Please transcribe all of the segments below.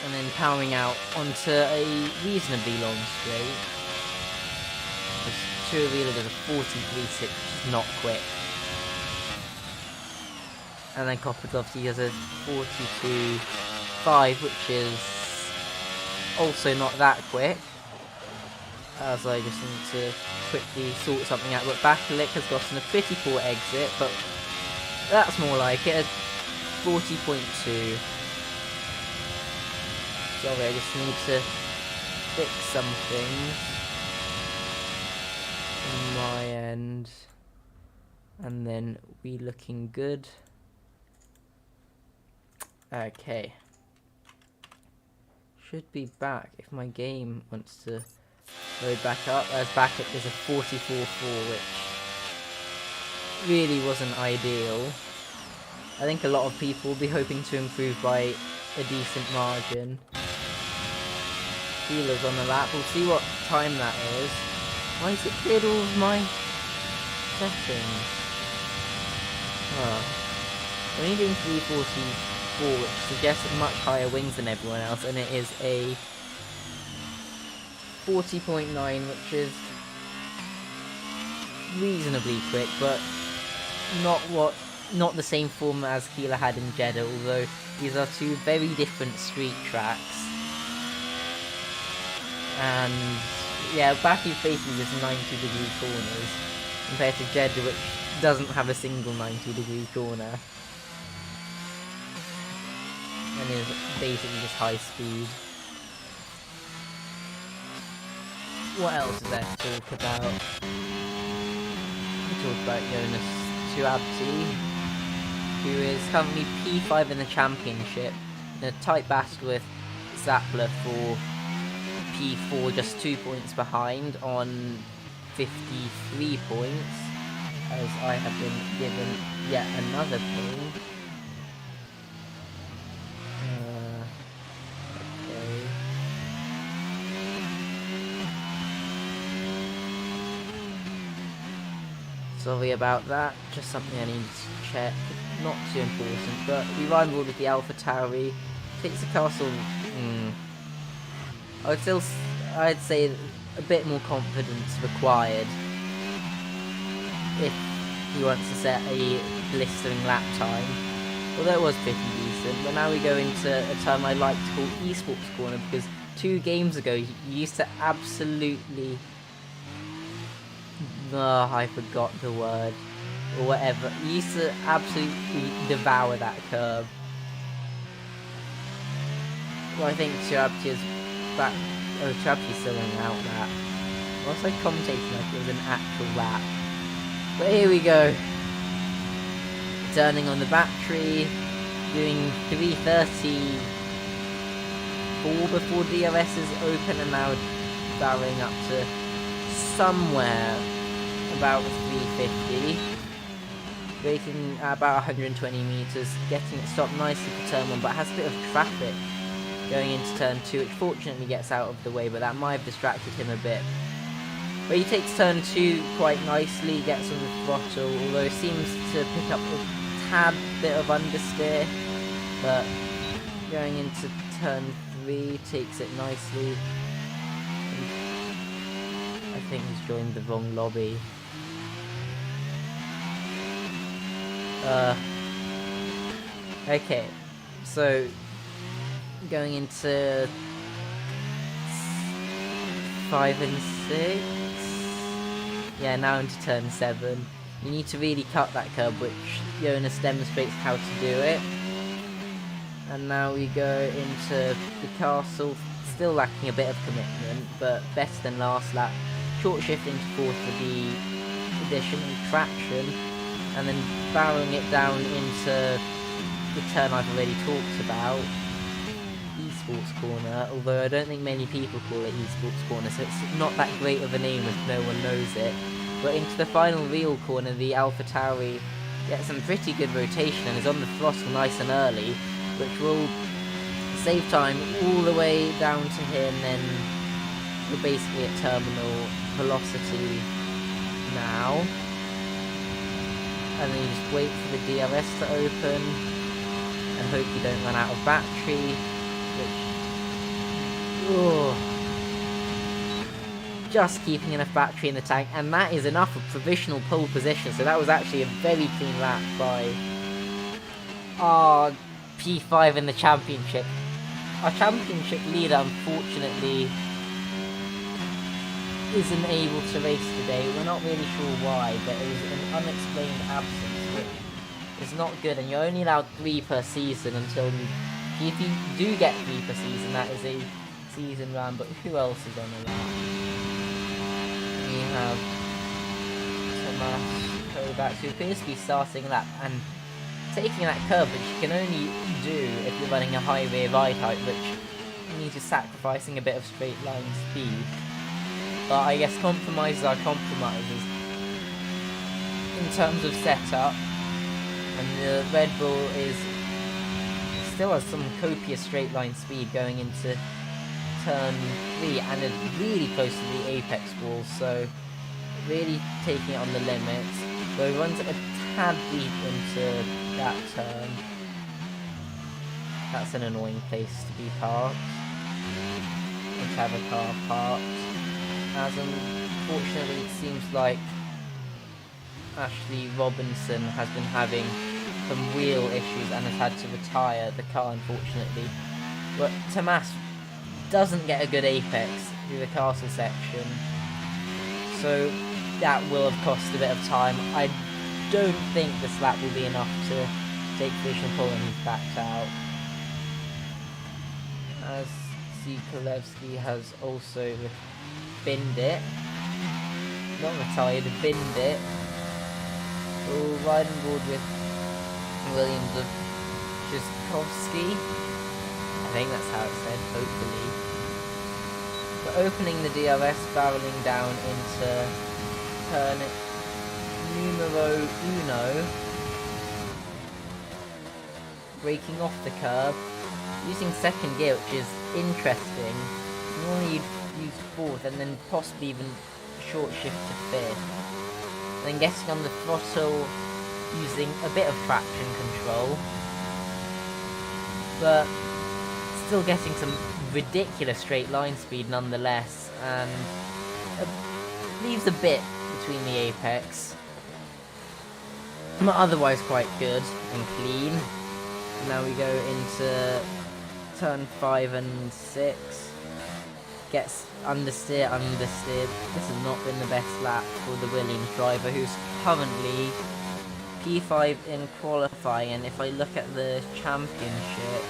and then powering out onto a reasonably long straight. Just to a wheeler does a 43.6, which is not quick. And then Kopardovsky does a 42.5, which is also not that quick. As I just need to quickly sort something out. But Bakalik has gotten a pretty poor exit, but that's more like it. 40.2. Sorry, I just need to fix some things on my end. And then we looking good. Okay. Should be back if my game wants to load back up. As back up is a 44.4, which really wasn't ideal. I think a lot of people will be hoping to improve by a decent margin. Healers on the lap. We'll see what time that is. Why has it cleared all of my settings? Oh. I'm only doing 344, which suggests much higher wings than everyone else, and it is a 40.9, which is reasonably quick, but not the same form as Keeler had in Jeddah, although these are two very different street tracks. And yeah, Baku's basically just 90-degree corners compared to Jeddah, which doesn't have a single 90-degree corner. And is basically just high speed. What else is there to talk about? We talked about Jonas Tuabti, who is currently P5 in the championship, in a tight battle with Zappler for P4, just 2 points behind on 53 points, as I have been given yet another point. Okay. Sorry about that, just something I need to check. Not too important, but we run with the Alpha Tauri. Takes the castle. I'd say a bit more confidence required if he wants to set a blistering lap time. Although it was pretty decent, but now we go into a term I like to call esports corner, because 2 games ago you used to absolutely... I forgot the word. Or whatever. You used to absolutely devour that curve. Well, I think Tuabti is back. Oh, Tuabti's still in out lap. Whilst I commentating like it was an actual lap. But here we go. Turning on the battery. Doing 3:34 before DRS is open, and now barreling up to somewhere about 350. Braking at about 120 meters, getting it stopped nicely for turn 1, but has a bit of traffic going into turn 2, which fortunately gets out of the way, but that might have distracted him a bit. But he takes turn 2 quite nicely, gets on the throttle, although seems to pick up a tad bit of understeer, but going into turn 3 takes it nicely. I think he's joined the wrong lobby. Okay, so going into 5 and 6. Yeah, now into turn 7. You need to really cut that curb, which Jonas demonstrates how to do it. And now we go into the castle, still lacking a bit of commitment, but better than last lap. Short shifting to 4th for the additional traction, and then barreling it down into the turn I've already talked about, esports corner, although I don't think many people call it esports corner, so it's not that great of a name if no one knows it. But into the final real corner, the Alpha Tauri gets some pretty good rotation and is on the throttle nice and early, which will save time all the way down to here, and then we're basically at terminal velocity now. And then you just wait for the DRS to open and hope you don't run out of battery, which Oh. Just keeping enough battery in the tank, and that is enough for provisional pole position. So that was actually a very clean lap by our P5 in the championship. Our championship leader, unfortunately, isn't able to race today. We're not really sure why, but it was an unexplained absence, which is not good. And you're only allowed 3 per season until if you do get 3 per season, that is a season run. But who else is on the lap? We have Tomas Kovacs, who appears to be starting lap and taking that curve, which you can only do if you're running a high rear ride height, which means you're sacrificing a bit of straight line speed. But I guess compromises are compromises in terms of setup, and the Red Bull still has some copious straight line speed going into turn 3, and it's really close to the apex wall, so really taking it on the limits. Though he runs a tad deep into that turn. That's an annoying place to be parked. Let's have a car parked. As unfortunately it seems like Ashley Robinson has been having some wheel issues and has had to retire the car, unfortunately. But Tomas doesn't get a good apex through the castle section, so that will have cost a bit of time. I don't think this lap will be enough to take Vision Pull, and he's backed out. As Zikolevsky has also binned it. Not retired, binned it. Oh, riding board with Williams of Tchaikovsky. I think that's how it's said, hopefully. But opening the DRS, barreling down into turn numero uno. Braking off the curb. Using second gear, which is interesting. Normally you'd use fourth and then possibly even short shift to fifth. Then getting on the throttle, using a bit of traction control. But still getting some ridiculous straight line speed nonetheless, and leaves a bit between the apex. But otherwise quite good and clean. Now we go into turn 5 and 6. Gets understeer. This has not been the best lap for the Williams driver, who's currently P5 in qualifying, and if I look at the championship,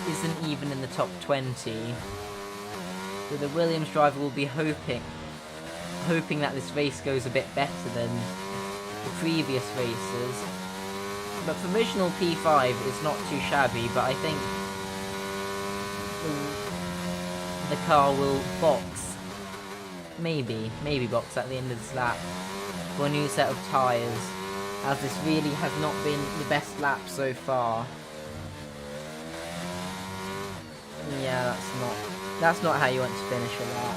isn't even in the top 20. So the Williams driver will be hoping that this race goes a bit better than the previous races. But provisional P5 is not too shabby, but I think the car will box, maybe box at the end of this lap for a new set of tyres, as this really has not been the best lap so far. Yeah, that's not how you want to finish a lap.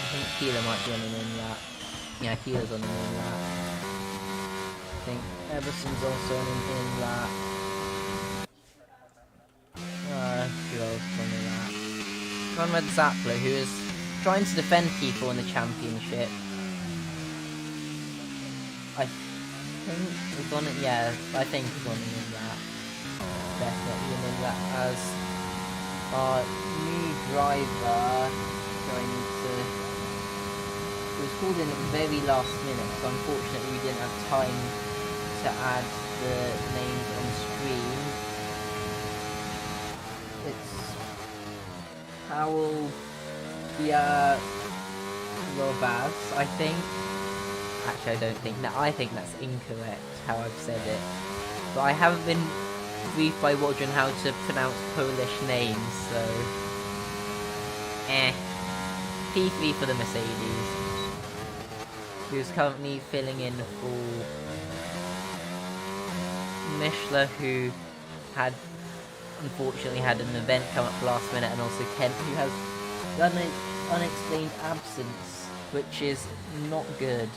I think Keeler might be on an in lap. Yeah, Keeler's on an in lap. I think Everson's also on an in lap. Who else on the lap? Conrad Zappler, who is trying to defend people in the championship. I think he's on it. Yeah, I think he's on an in lap. Definitely an in lap, as our new driver going to. It was called in at the very last minute, so unfortunately we didn't have time to add the names on screen. It's Powell Rovaz, I think. Actually, I don't think. No, I think that's incorrect how I've said it. But I haven't been briefed by Wodron how to pronounce Polish names, so P3 for the Mercedes, who's currently filling in for Mishler, who had unfortunately had an event come up last minute, and also Kent, who has done an unexplained absence, which is not good.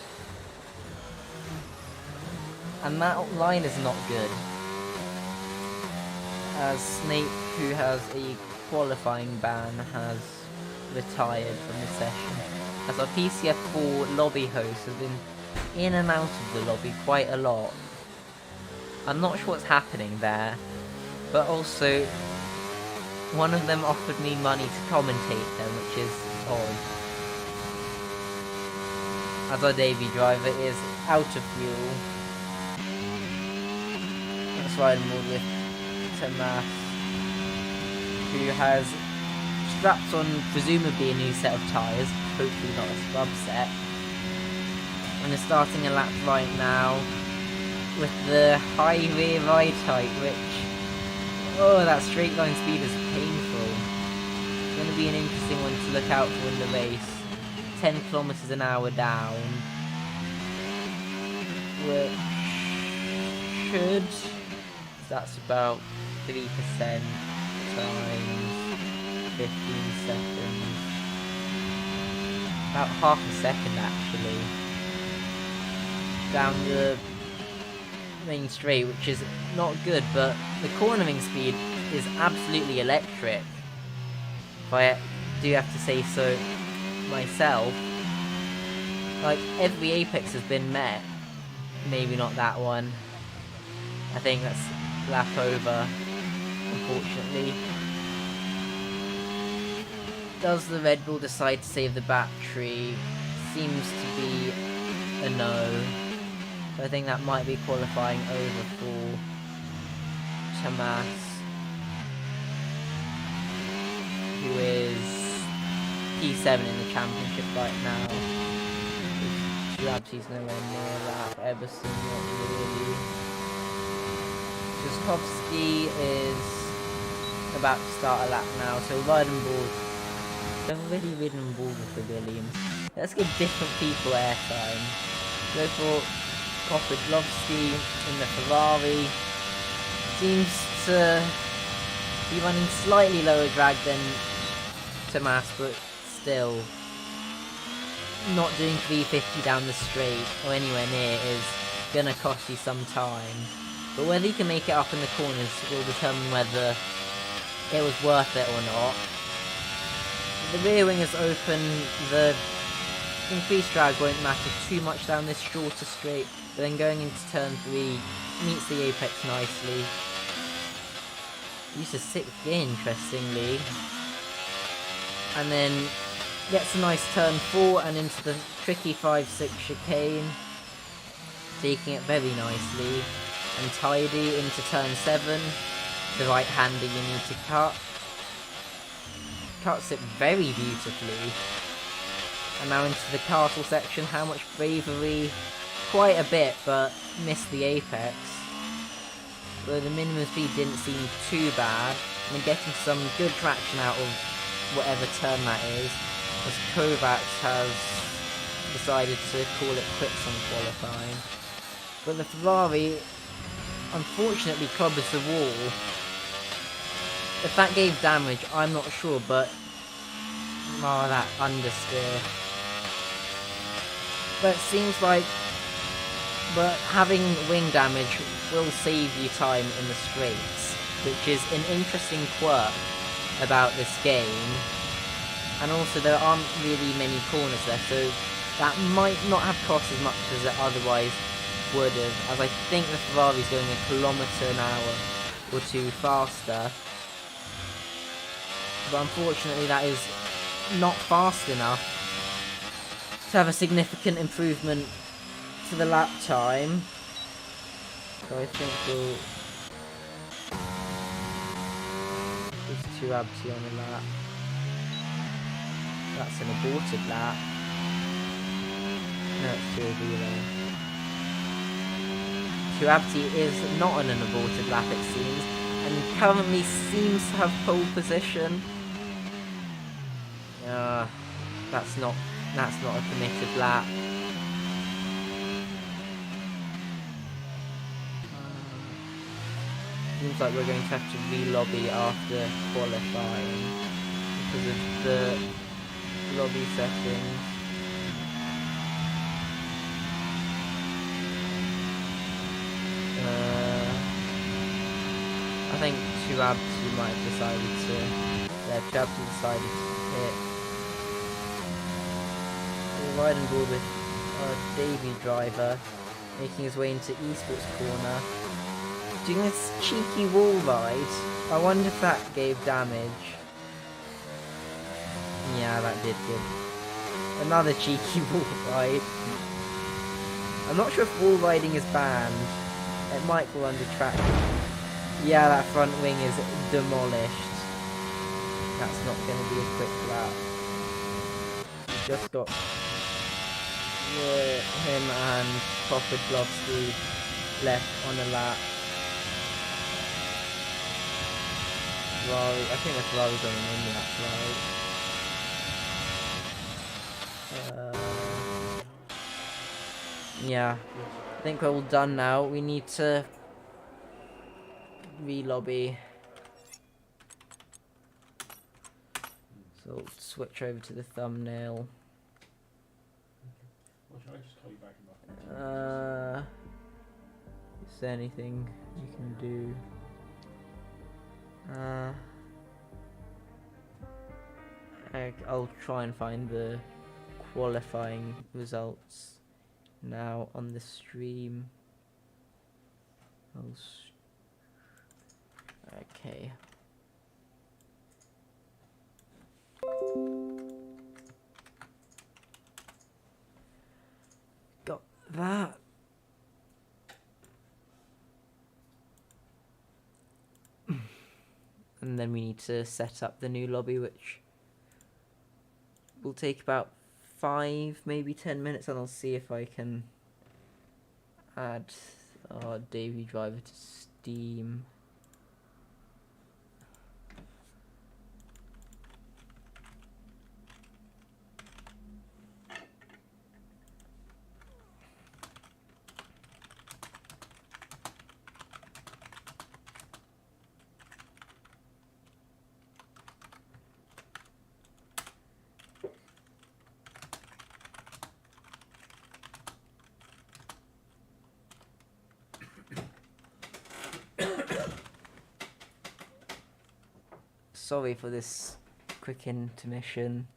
And that line is not good. as Snake, who has a qualifying ban, has retired from the session, as our PCF4 lobby hosts have been in and out of the lobby quite a lot. I'm not sure what's happening there, but also one of them offered me money to commentate them, which is odd. As our debut driver is out of fuel. Let's ride more with Tomas, who has strapped on presumably a new set of tyres, hopefully not a scrub set, and is starting a lap right now with the high rear ride height, which, oh, that straight line speed is painful. It's going to be an interesting one to look out for in the race. 10 kilometers an hour down, which should, that's about 3% times 15 seconds, about half a second actually, down the main straight, which is not good, but the cornering speed is absolutely electric, if I do have to say so myself. Like, every apex has been met. Maybe not that one. I think that's lap over, unfortunately. Does the Red Bull decide to save the battery? Seems to be a no. So I think that might be qualifying over for Tomas, who is P7 in the championship right now. Labsy's nowhere near that. Eberson not really. Jaskowski is about to start a lap now, so Weidenborg. They've already ridden Borg for Williams. Let's give different people airtime. Go for Kopidlovsky in the Ferrari. Seems to be running slightly lower drag than Tomas, but still not doing 350 down the straight or anywhere near is gonna cost you some time. But whether you can make it up in the corners will determine whether it was worth it or not. The rear wing is open, the increased drag won't matter too much down this shorter straight, but then going into turn 3 meets the apex nicely. Used a 6th gear, interestingly. And then gets a nice turn 4 and into the tricky 5-6 chicane, taking it very nicely. And tidy into turn 7, the right hander you need to cut. Cuts it very beautifully. And now into the castle section, how much bravery? Quite a bit, but missed the apex. Though the minimum speed didn't seem too bad, and getting some good traction out of whatever turn that is, as Kovacs has decided to call it quits on qualifying. But the Ferrari unfortunately clobbers the wall. If that gave damage, I'm not sure, but oh, that understeer. But it seems like having wing damage will save you time in the straights, which is an interesting quirk about this game. And also there aren't really many corners there, so that might not have cost as much as it otherwise would have, as I think the Ferrari's going a kilometre an hour or 2 faster. But unfortunately that is not fast enough to have a significant improvement to the lap time. So I think we'll just 2 Abti on the lap. That's an aborted lap. No, it's 2 Avila. 2 Abti is not on an aborted lap, it seems, and currently seems to have pole position. That's not a committed lap. Seems like we're going to have to re-lobby after qualifying because of the lobby settings. I think Chuabtu might have decided to... Yeah, Chuabtu decided to hit. We're riding board with Davy Driver, making his way into Esports Corner. Doing this cheeky wall ride. I wonder if that gave damage. Yeah, that did good. Another cheeky wall ride. I'm not sure if wall riding is banned. It might fall under track. Yeah, that front wing is demolished. That's not going to be a quick lap. Just got him and Popodlovsky left on a lap. Ferrari, I think the Ferrari's on in that right. Yeah, I think we're all done now. We need to re-lobby. So we'll switch over to the thumbnail. Well, shall I just call you back Is there anything you can do? I'll try and find the qualifying results now on the stream. Okay. Got that. And then we need to set up the new lobby, which will take about 5, maybe 10 minutes, and I'll see if I can add our Davy Driver to Steam. Sorry for this quick intermission.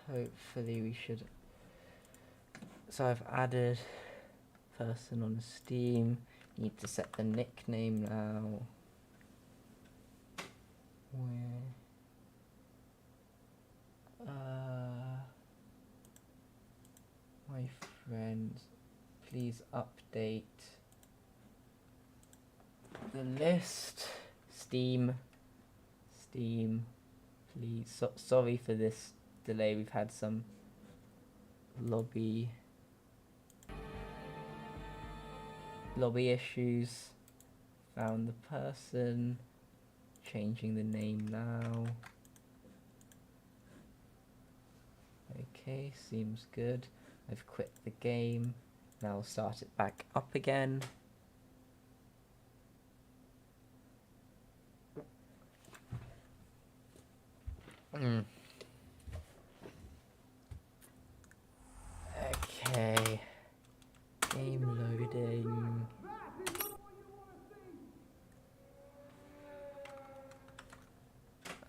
Hopefully we should... So I've added person on Steam. Need to set the nickname now. My friends, please update the list. Steam, please. Sorry for this delay. We've had some lobby issues. Found the person. Changing the name now. Okay, seems good. I've quit the game. Now I'll start it back up again. Okay. Game loading.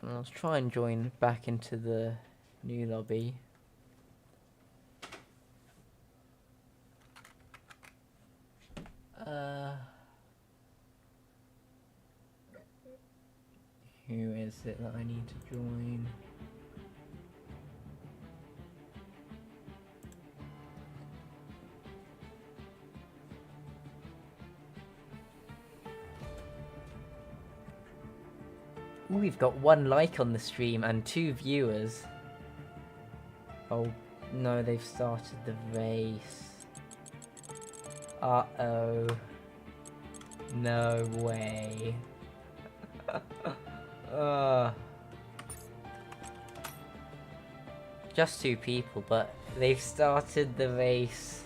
And I'll try and join back into the new lobby. Who is it that I need to join? Ooh, we've got 1 like on the stream and 2 viewers. Oh no, they've started the race. Uh-oh. No way. Just 2 people, but they've started the race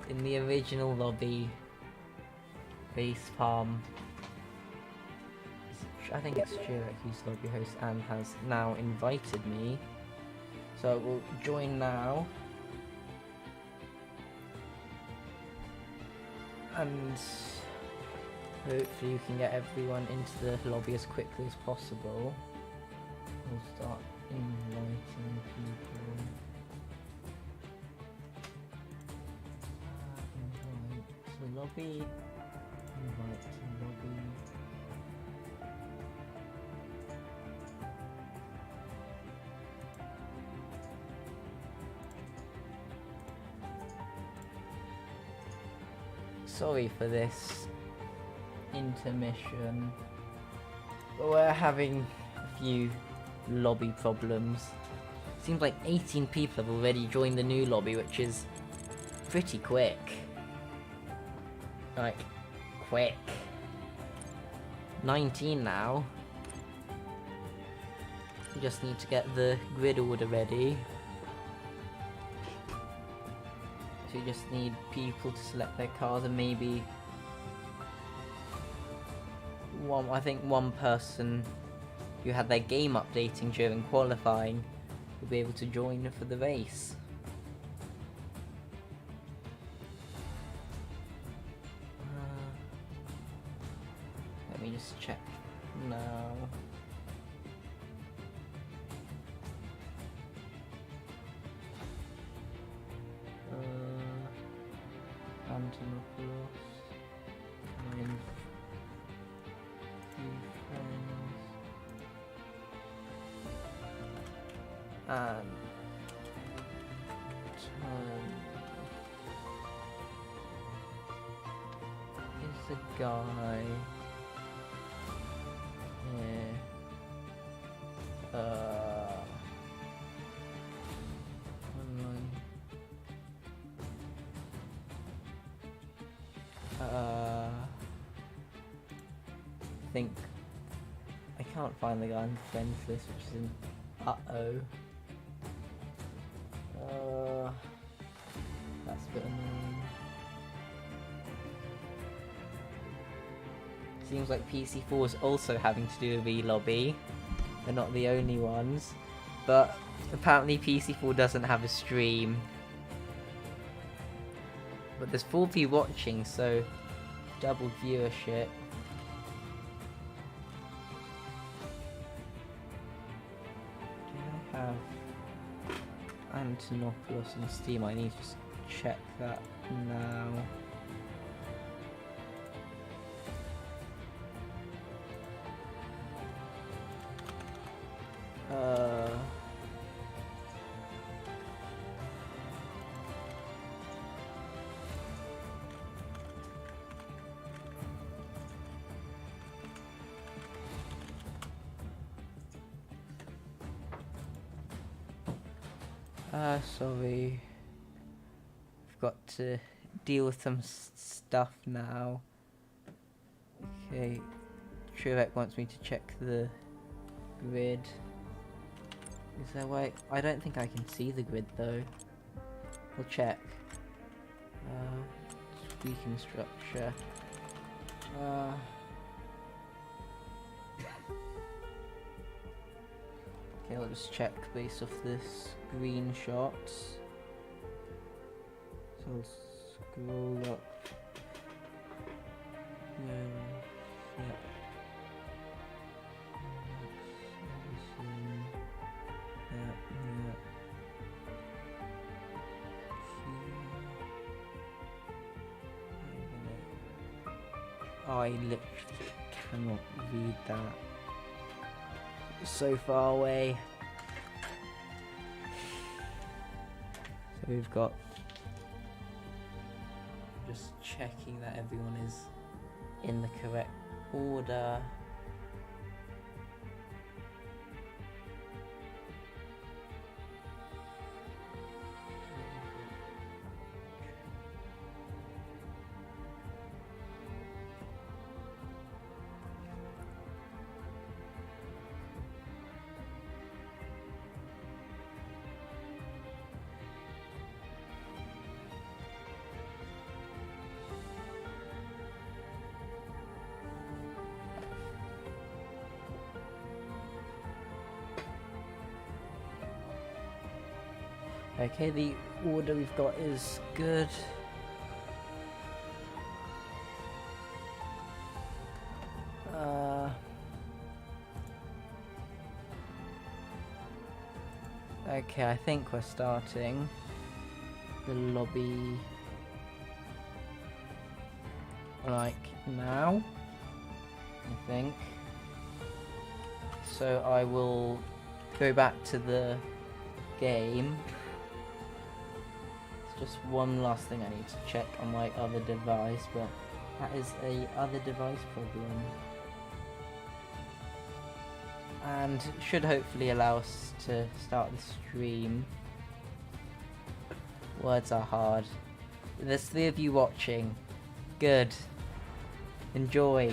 in the original lobby. Facepalm. I think it's Stuart who's lobby host and has now invited me. So we'll join now. and hopefully you can get everyone into the lobby as quickly as possible. We'll start inviting people. Invite to lobby. Invite to lobby. Sorry for this intermission, but we're having a few lobby problems. Seems like 18 people have already joined the new lobby, which is pretty quick. Like, quick. 19 now. We just need to get the grid order ready. So you just need people to select their cars, and maybe I think one person who had their game updating during qualifying will be able to join for the race. Let me just check now. Antonopoulos. And is a guy here. I think I can't find the guy on the friends list, which is in that's a bit annoying. Seems like PC4 is also having to do a V-lobby. They're not the only ones, but apparently PC4 doesn't have a stream. But there's 4 people watching, so double viewership. Do I have Antonopoulos on Steam? I need to just check that now. Sorry. I've got to deal with some stuff now. Okay, Trivek wants me to check the grid. Is there a way? I don't think I can see the grid though. We'll check. Speaking structure. Okay, I'll just check based off the screenshots. So I'll scroll up. Yeah. Oh, I literally cannot read that. It's so far away. So we've got, just checking that everyone is in the correct order. Okay, the order we've got is good. Okay, I think we're starting the lobby like now, I think. So I will go back to the game. It's just one last thing I need to check on my other device, but that is a other device problem. And should hopefully allow us to start the stream. Words are hard. There's 3 of you watching. Good. Enjoy.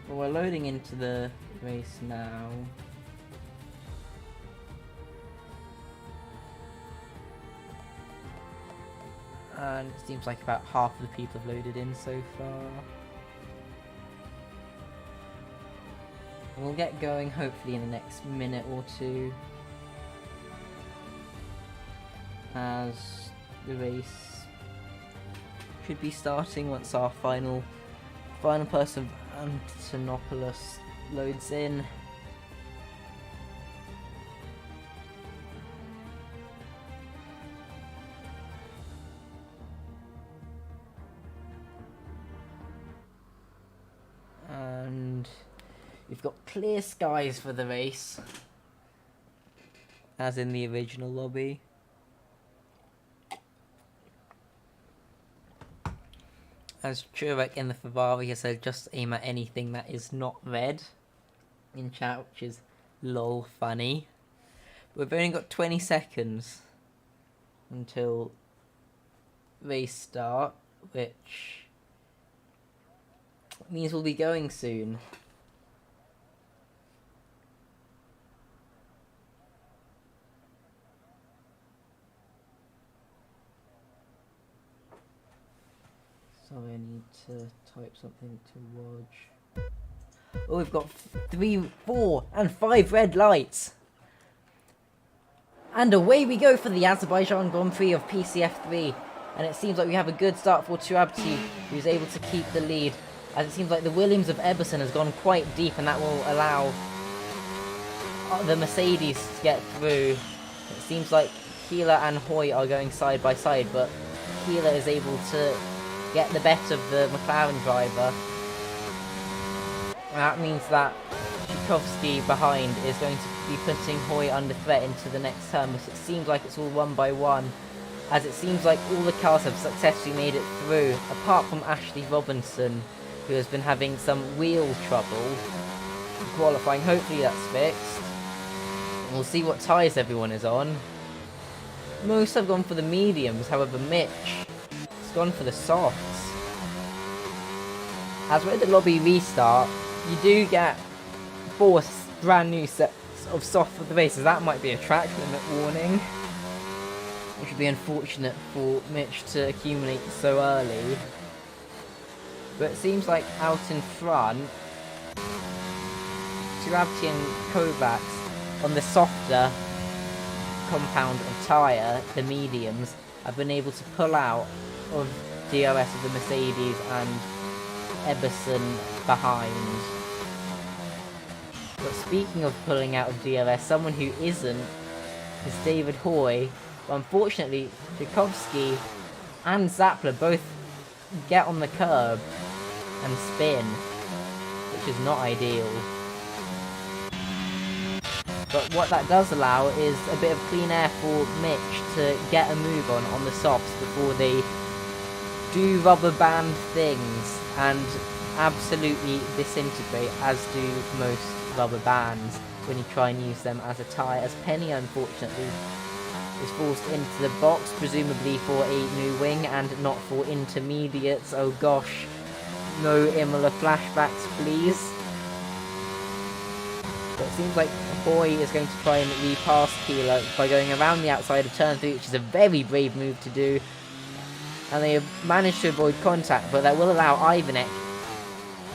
Well, we're loading into the race now. And it seems like about half of the people have loaded in so far. We'll get going hopefully in the next minute or two, as the race should be starting once our final person, Antonopoulos, loads in. And we've got clear skies for the race, as in the original lobby. As Churek in the Ferrari has said, just aim at anything that is not red in chat, which is lol funny. But we've only got 20 seconds until race start, which means we'll be going soon. Sorry, I need to type something to watch. Oh, we've got 3, 4, and 5 red lights. And away we go for the Azerbaijan Gp of Pc F3. And it seems like we have a good start for Turabti, who's able to keep the lead. As it seems like the Williams of Eberson has gone quite deep, and that will allow the Mercedes to get through. It seems like Keeler and Hoy are going side by side, but Keeler is able to get the better of the McLaren driver. And that means that Tchaikovsky behind is going to be putting Hoy under threat into the next turn, but it seems like it's all 1 by 1, as it seems like all the cars have successfully made it through, apart from Ashley Robinson, who has been having some wheel trouble in qualifying. Hopefully that's fixed. And we'll see what tyres everyone is on. Most have gone for the mediums, however Mitch has gone for the softs. As we're at the lobby restart, you do get 4 brand new sets of soft for the races. That might be a track limit warning, which would be unfortunate for Mitch to accumulate so early. But it seems like out in front, Turabti and Kovacs on the softer compound of tyre, the mediums, have been able to pull out of DRS of the Mercedes and Eberson behind. But speaking of pulling out of DRS, someone who isn't is David Hoy. But unfortunately, Tchaikovsky and Zappler both get on the curb and spin, which is not ideal. But what that does allow is a bit of clean air for Mitch to get a move on the softs before they do rubber band things and absolutely disintegrate, as do most rubber bands when you try and use them as a tyre. As Penny unfortunately is forced into the box, presumably for a new wing and not for intermediates. Oh gosh, no Imola flashbacks please. But it seems like Hoy is going to try and repass Keeler by going around the outside of turn 3, which is a very brave move to do. And they have managed to avoid contact, but that will allow Ivanek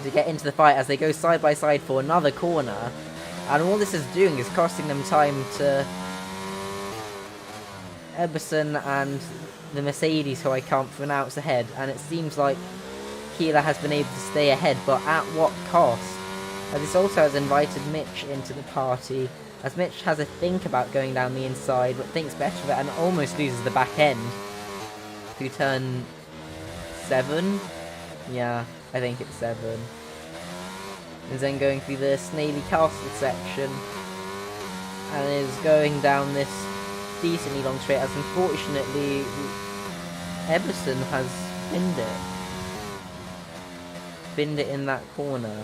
to get into the fight as they go side by side for another corner. And all this is doing is costing them time to Eberson and the Mercedes, who I can't pronounce, ahead. And it seems like Keeler has been able to stay ahead, but at what cost? This also has invited Mitch into the party, as Mitch has a think about going down the inside, but thinks better of it and almost loses the back end through turn 7. Yeah, I think it's 7. And then going through the Snaily Castle section, and is going down this decently long straight, as unfortunately Everson has binned it in that corner,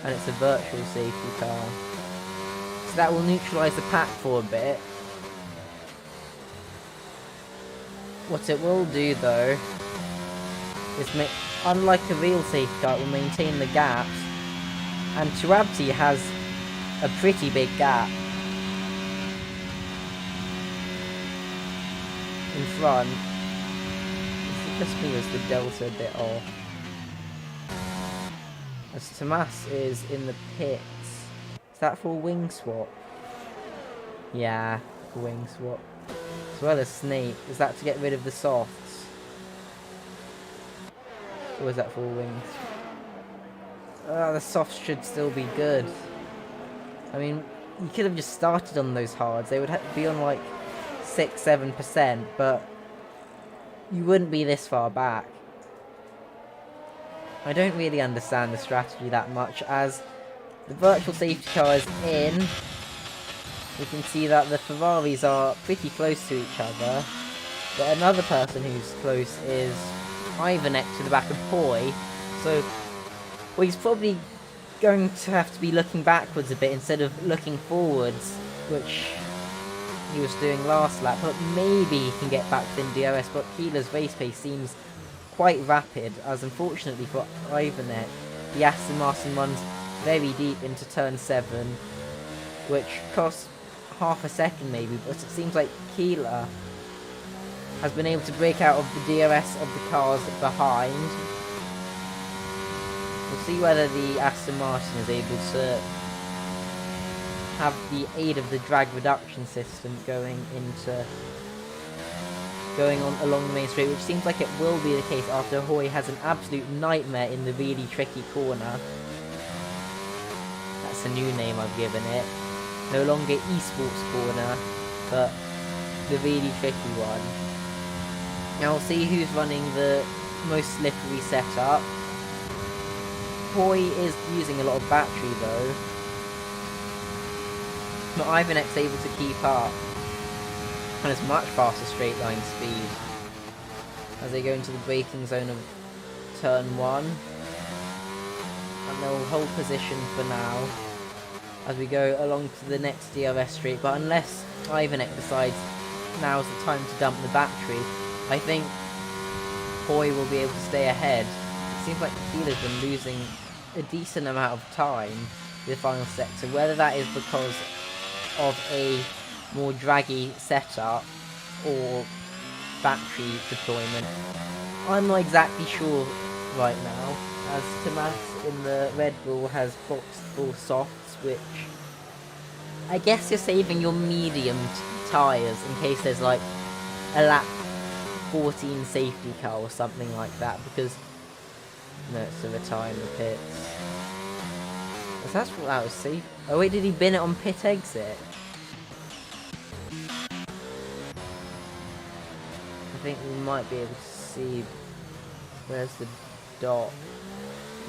and it's a virtual safety car. So that will neutralise the pack for a bit. What it will do though is make, unlike a real safety car, it will maintain the gaps, and Turabti has a pretty big gap in front. Is it just me or is the delta a bit off? As Tomas is in the pits. Is that for a wing swap? Yeah, for wing swap. As well as Snake. Is that to get rid of the softs? Or is that for wings? The softs should still be good. I mean, you could have just started on those hards. They would be on like 6-7%, but you wouldn't be this far back. I don't really understand the strategy that much, as the virtual safety car is in. We can see that the Ferraris are pretty close to each other, but another person who's close is Ivanek to the back of Poi, so well, he's probably going to have to be looking backwards a bit instead of looking forwards, which he was doing last lap, but maybe he can get back in DRS, but Keeler's race pace seems quite rapid, as unfortunately for Ivanek, the Aston Martin runs very deep into turn 7, which costs half a second maybe, but it seems like Keeler has been able to break out of the DRS of the cars behind. We'll see whether the Aston Martin is able to have the aid of the drag reduction system going on along the main straight, which seems like it will be the case after Hoy has an absolute nightmare in the really tricky corner. That's a new name I've given it. No longer esports corner, but the really tricky one. Now we'll see who's running the most slippery setup. Hoy is using a lot of battery though, but Ivanek's able to keep up. And it's much faster straight line speed as they go into the braking zone of turn 1, and they'll hold position for now as we go along to the next DRS straight, but unless Ivanek decides now's the time to dump the battery, I think Hoy will be able to stay ahead. It seems like Keeler's been losing a decent amount of time in the final sector, whether that is because of a more draggy setup or battery deployment, I'm not exactly sure right now, as Tomas in the Red Bull has boxed full softs, which I guess you're saving your medium tyres in case there's like a lap 14 safety car or something like that, because no, it's to retire in the pits. That's what that was safe. Oh wait, did he bin it on pit exit? I think we might be able to see where's the dot.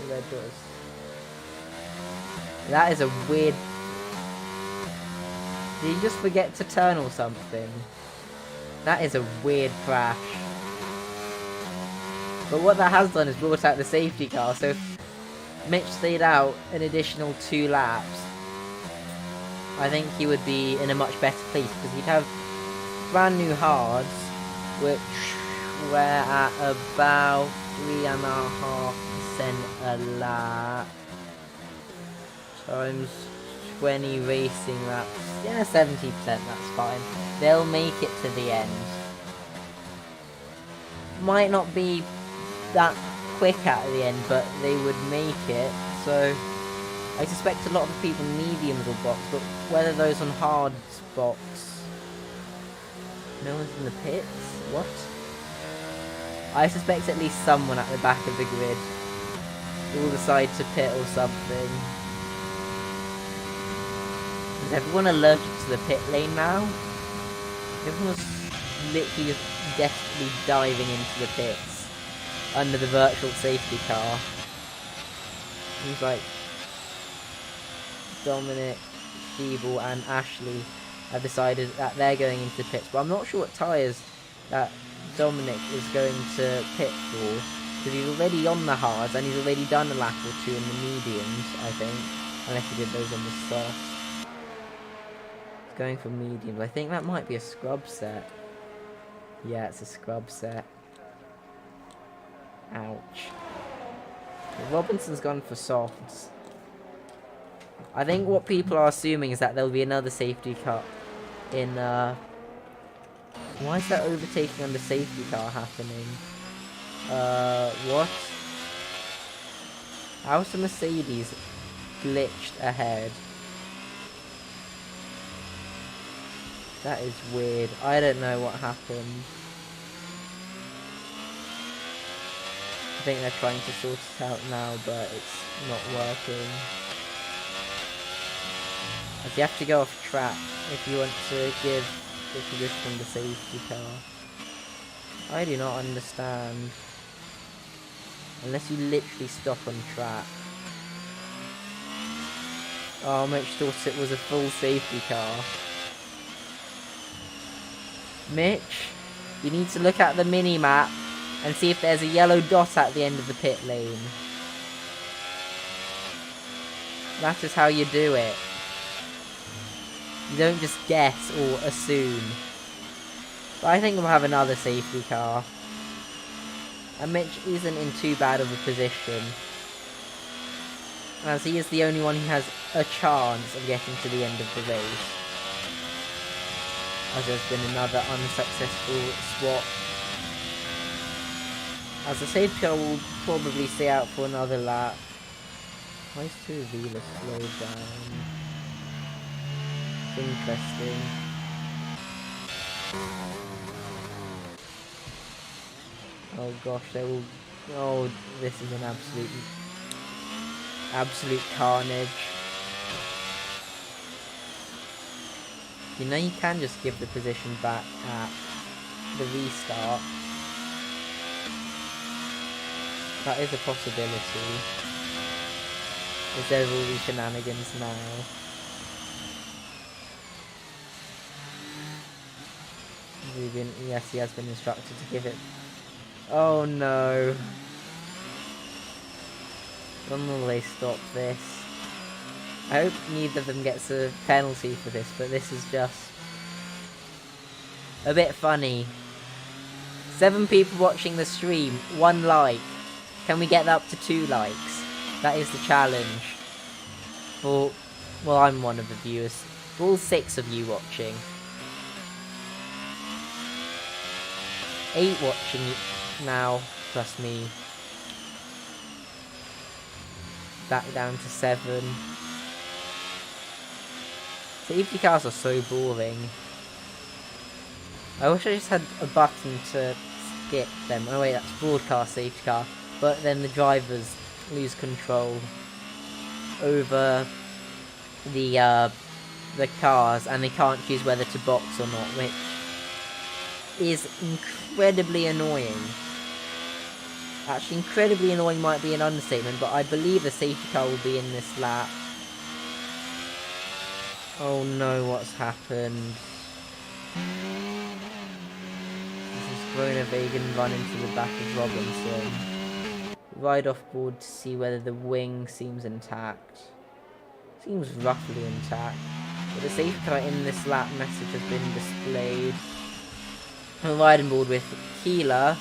The red dot is... That is a weird... Did he just forget to turn or something? That is a weird crash. But what that has done is brought out the safety car, so if Mitch stayed out an additional 2 laps, I think he would be in a much better place, because he'd have brand new hards, which were at about 3.5% a lap times 20 racing laps. Yeah, 70%, that's fine. They'll make it to the end. Might not be that quick at the end, but they would make it. So I suspect a lot of the people in mediums will box, but whether those on hards box... No one's in the pits? What? I suspect at least someone at the back of the grid will decide to pit or something. Is everyone alerted to the pit lane now? Everyone's literally just desperately diving into the pits under the virtual safety car. Seems like Dominic, Sheeble and Ashley have decided that they're going into the pits, but I'm not sure what tyres that Dominic is going to pit for, because he's already on the hards and he's already done a lap or two in the mediums, I think, unless he did those on the softs. He's going for mediums. I think that might be a scrub set. Yeah, it's a scrub set. Ouch. Robinson's gone for softs. I think what people are assuming is that there'll be another safety car in, why is that overtaking on the safety car happening? What? How's the Mercedes glitched ahead? That is weird. I don't know what happened. I think they're trying to sort it out now, but it's not working. As you have to go off track if you want to give the position on the safety car. I do not understand. Unless you literally stop on track. Oh, Mitch thought it was a full safety car. Mitch, you need to look at the mini-map and see if there's a yellow dot at the end of the pit lane. That is how you do it. You don't just guess or assume. But I think we'll have another safety car. And Mitch isn't in too bad of a position, as he is the only one who has a chance of getting to the end of the race. As there's been another unsuccessful swap. As the safety car will probably stay out for another lap. Why is two-wheeler slowed down? Interesting. Oh gosh, they will. Oh, this is an absolute carnage. You know, you can just give the position back at the restart. That is a possibility. Is there all these shenanigans now? Yes, he has been instructed to give it. Oh no. When will they stop this? I hope neither of them gets a penalty for this, but this is just a bit funny. 7 people watching the stream, 1 like. Can we get that up to 2 likes? That is the challenge. For, well, I'm one of the viewers. For all 6 of you watching. 8 watching now, plus me. Back down to 7. Safety cars are so boring. I wish I just had a button to skip them. Oh wait, that's broadcast safety car. But then the drivers lose control over the cars, and they can't choose whether to box or not, which is incredibly annoying. Actually, incredibly annoying might be an understatement, but I believe the safety car will be in this lap. Oh no, what's happened? This is Groenewegen run into the back of Robinson. Ride off board to see whether the wing seems intact. Seems roughly intact. But the safety car in this lap message has been displayed. I'm riding board with Keeler.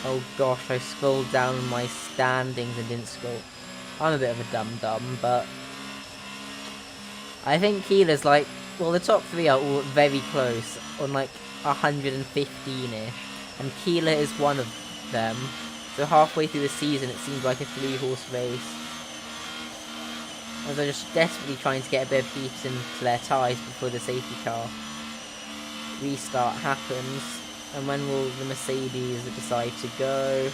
Oh gosh, I scrolled down my standings and didn't scroll. I'm a bit of a dum-dum, but I think Keeler's like, well, the top 3 are all very close, on like 115-ish, and Keeler is one of them. So halfway through the season, it seems like a 3-horse race. As they're just desperately trying to get a bit of heat into their tyres before the safety car restart happens. And when will the Mercedes decide to go?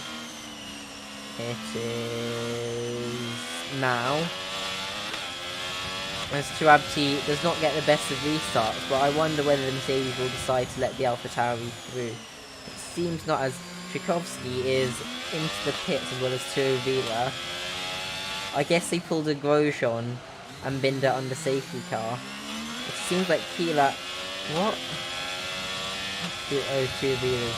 It is now. as Turabti does not get the best of restarts, but I wonder whether the Mercedes will decide to let the AlphaTauri through. It seems not, as Tchaikovsky is into the pits as well as Turavila. I guess they pulled a Grosjean and Binder on the safety car. It seems like Keeler... What? Oh, Turavila's...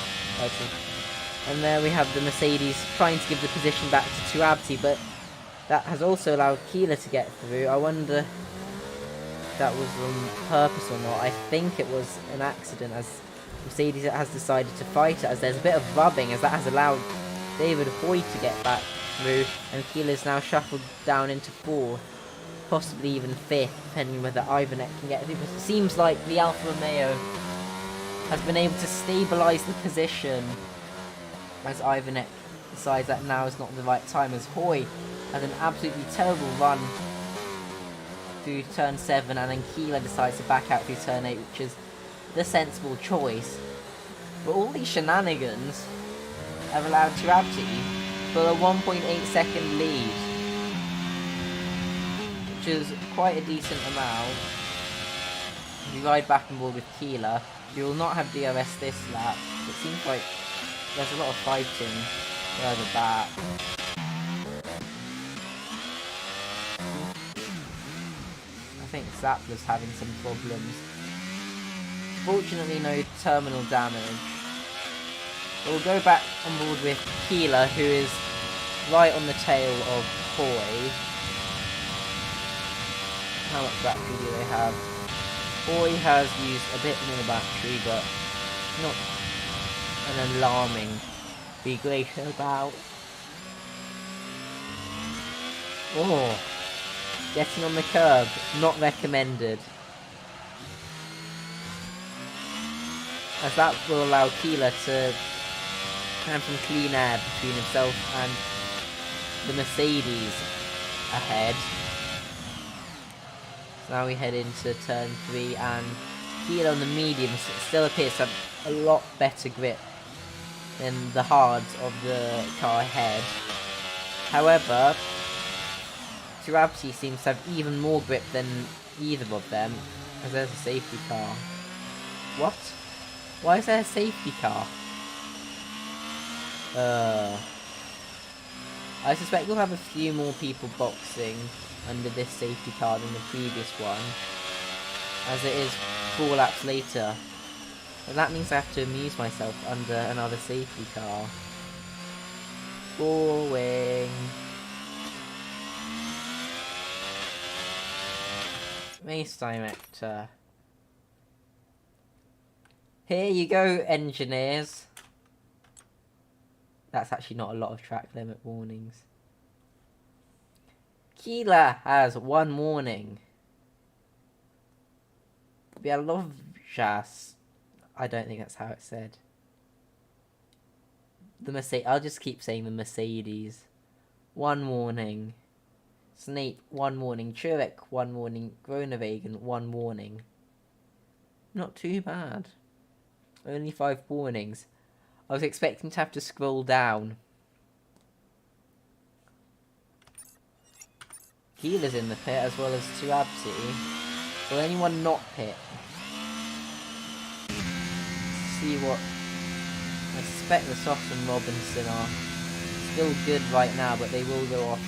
And there we have the Mercedes trying to give the position back to Turabti, but that has also allowed Keeler to get through. I wonder if that was on purpose or not. I think it was an accident, as Mercedes has decided to fight it, as there's a bit of rubbing, as that has allowed David Hoy to get back through, and Keeler's now shuffled down into 4th, possibly even 5th, depending on whether Ivanek can get through. But it seems like the Alfa Romeo has been able to stabilise the position, as Ivanek decides that now is not the right time, as Hoy has an absolutely terrible run through turn 7, and then Keeler decides to back out through turn 8, which is the sensible choice. But all these shenanigans have allowed Turabti for a 1.8 second lead, which is quite a decent amount. If you ride back and forth with Keeler, you will not have DRS this lap. It seems like there's a lot of fighting further back. I think Zappler's having some problems. Fortunately, no terminal damage. We'll go back on board with Keeler, who is right on the tail of Hoy. How much battery do they have? Hoy has used a bit more battery, but not an alarming be great about. Oh, getting on the curb, not recommended. As that will allow Keeler to have some clean air between himself and the Mercedes ahead. So now we head into turn 3, and Keeler on the mediums still appears to have a lot better grip than the hards of the car ahead. However, Turabti seems to have even more grip than either of them, as there's a safety car. What? Why is there a safety car? I suspect we'll have a few more people boxing under this safety car than the previous one, as it is 4 laps later. But that means I have to amuse myself under another safety car. Boring. Race director. Here you go, engineers. That's actually not a lot of track limit warnings. Keeler has 1 warning. Bielovjas. I don't think that's how it's said. The Mercedes. I'll just keep saying the Mercedes. 1 warning. Snape, 1 warning. Churek, 1 warning. Groenewegen, 1 warning. Not too bad. Only 5 warnings. I was expecting to have to scroll down. Keeler's in the pit as well as Turabti. Will anyone not pit? See what... I suspect the Soft and Robinson are still good right now, but they will go off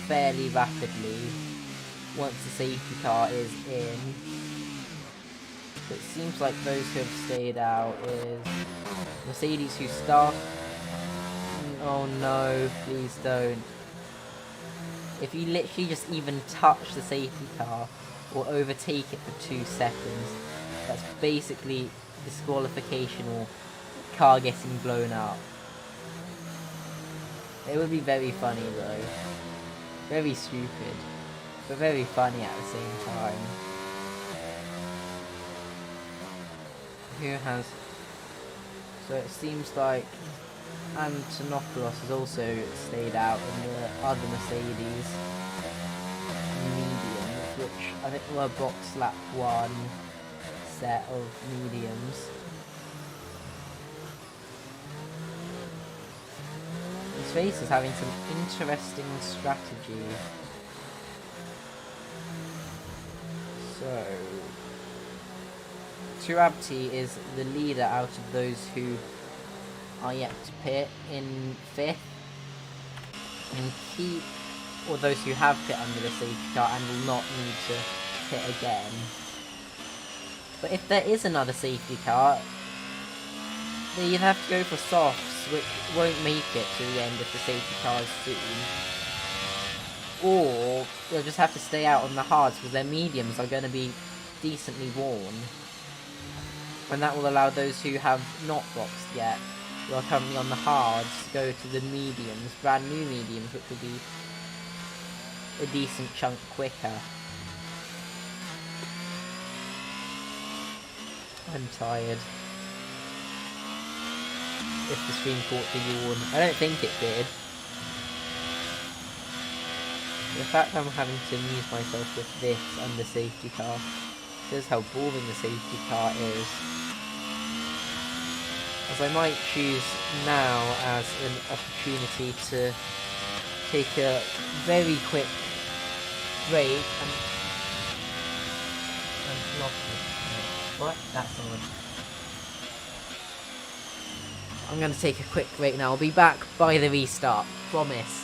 fairly rapidly once the safety car is in. It seems like those who have stayed out is Mercedes, who start... Oh no, please don't. If you literally just even touch the safety car or overtake it for 2 seconds, that's basically disqualification or car getting blown up. It would be very funny though. Very stupid, but very funny at the same time. Who has... So it seems like Antonopoulos has also stayed out in the other Mercedes medium, which I think were box lap 1 set of mediums. This race is having some interesting strategy. So, Turabti is the leader out of those who are yet to pit in 5th, and or those who have pit under the safety car and will not need to pit again. But if there is another safety car, then you'd have to go for softs, which won't make it to the end if the safety car is soon. Or they'll just have to stay out on the hards because their mediums are going to be decently worn. And that will allow those who have not boxed yet, who are currently on the hards, to go to the mediums, brand new mediums, which will be a decent chunk quicker. I'm tired. If the stream caught the yawn. I don't think it did. The fact I'm having to amuse myself with this under safety car shows how boring the safety car is. As I might choose now as an opportunity to take a very quick break and what? That's all. I'm going to take a quick break now. I'll be back by the restart. Promise.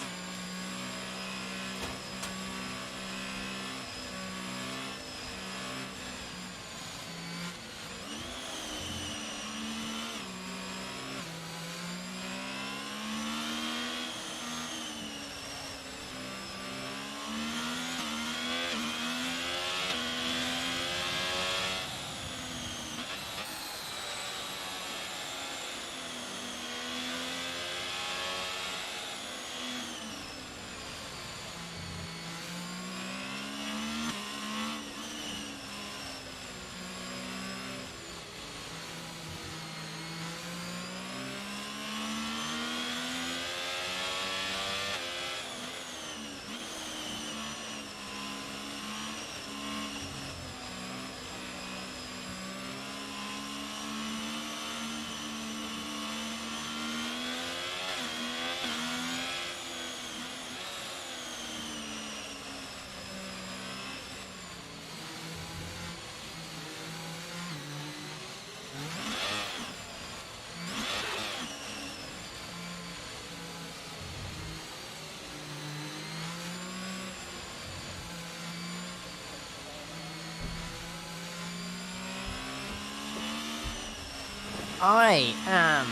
I am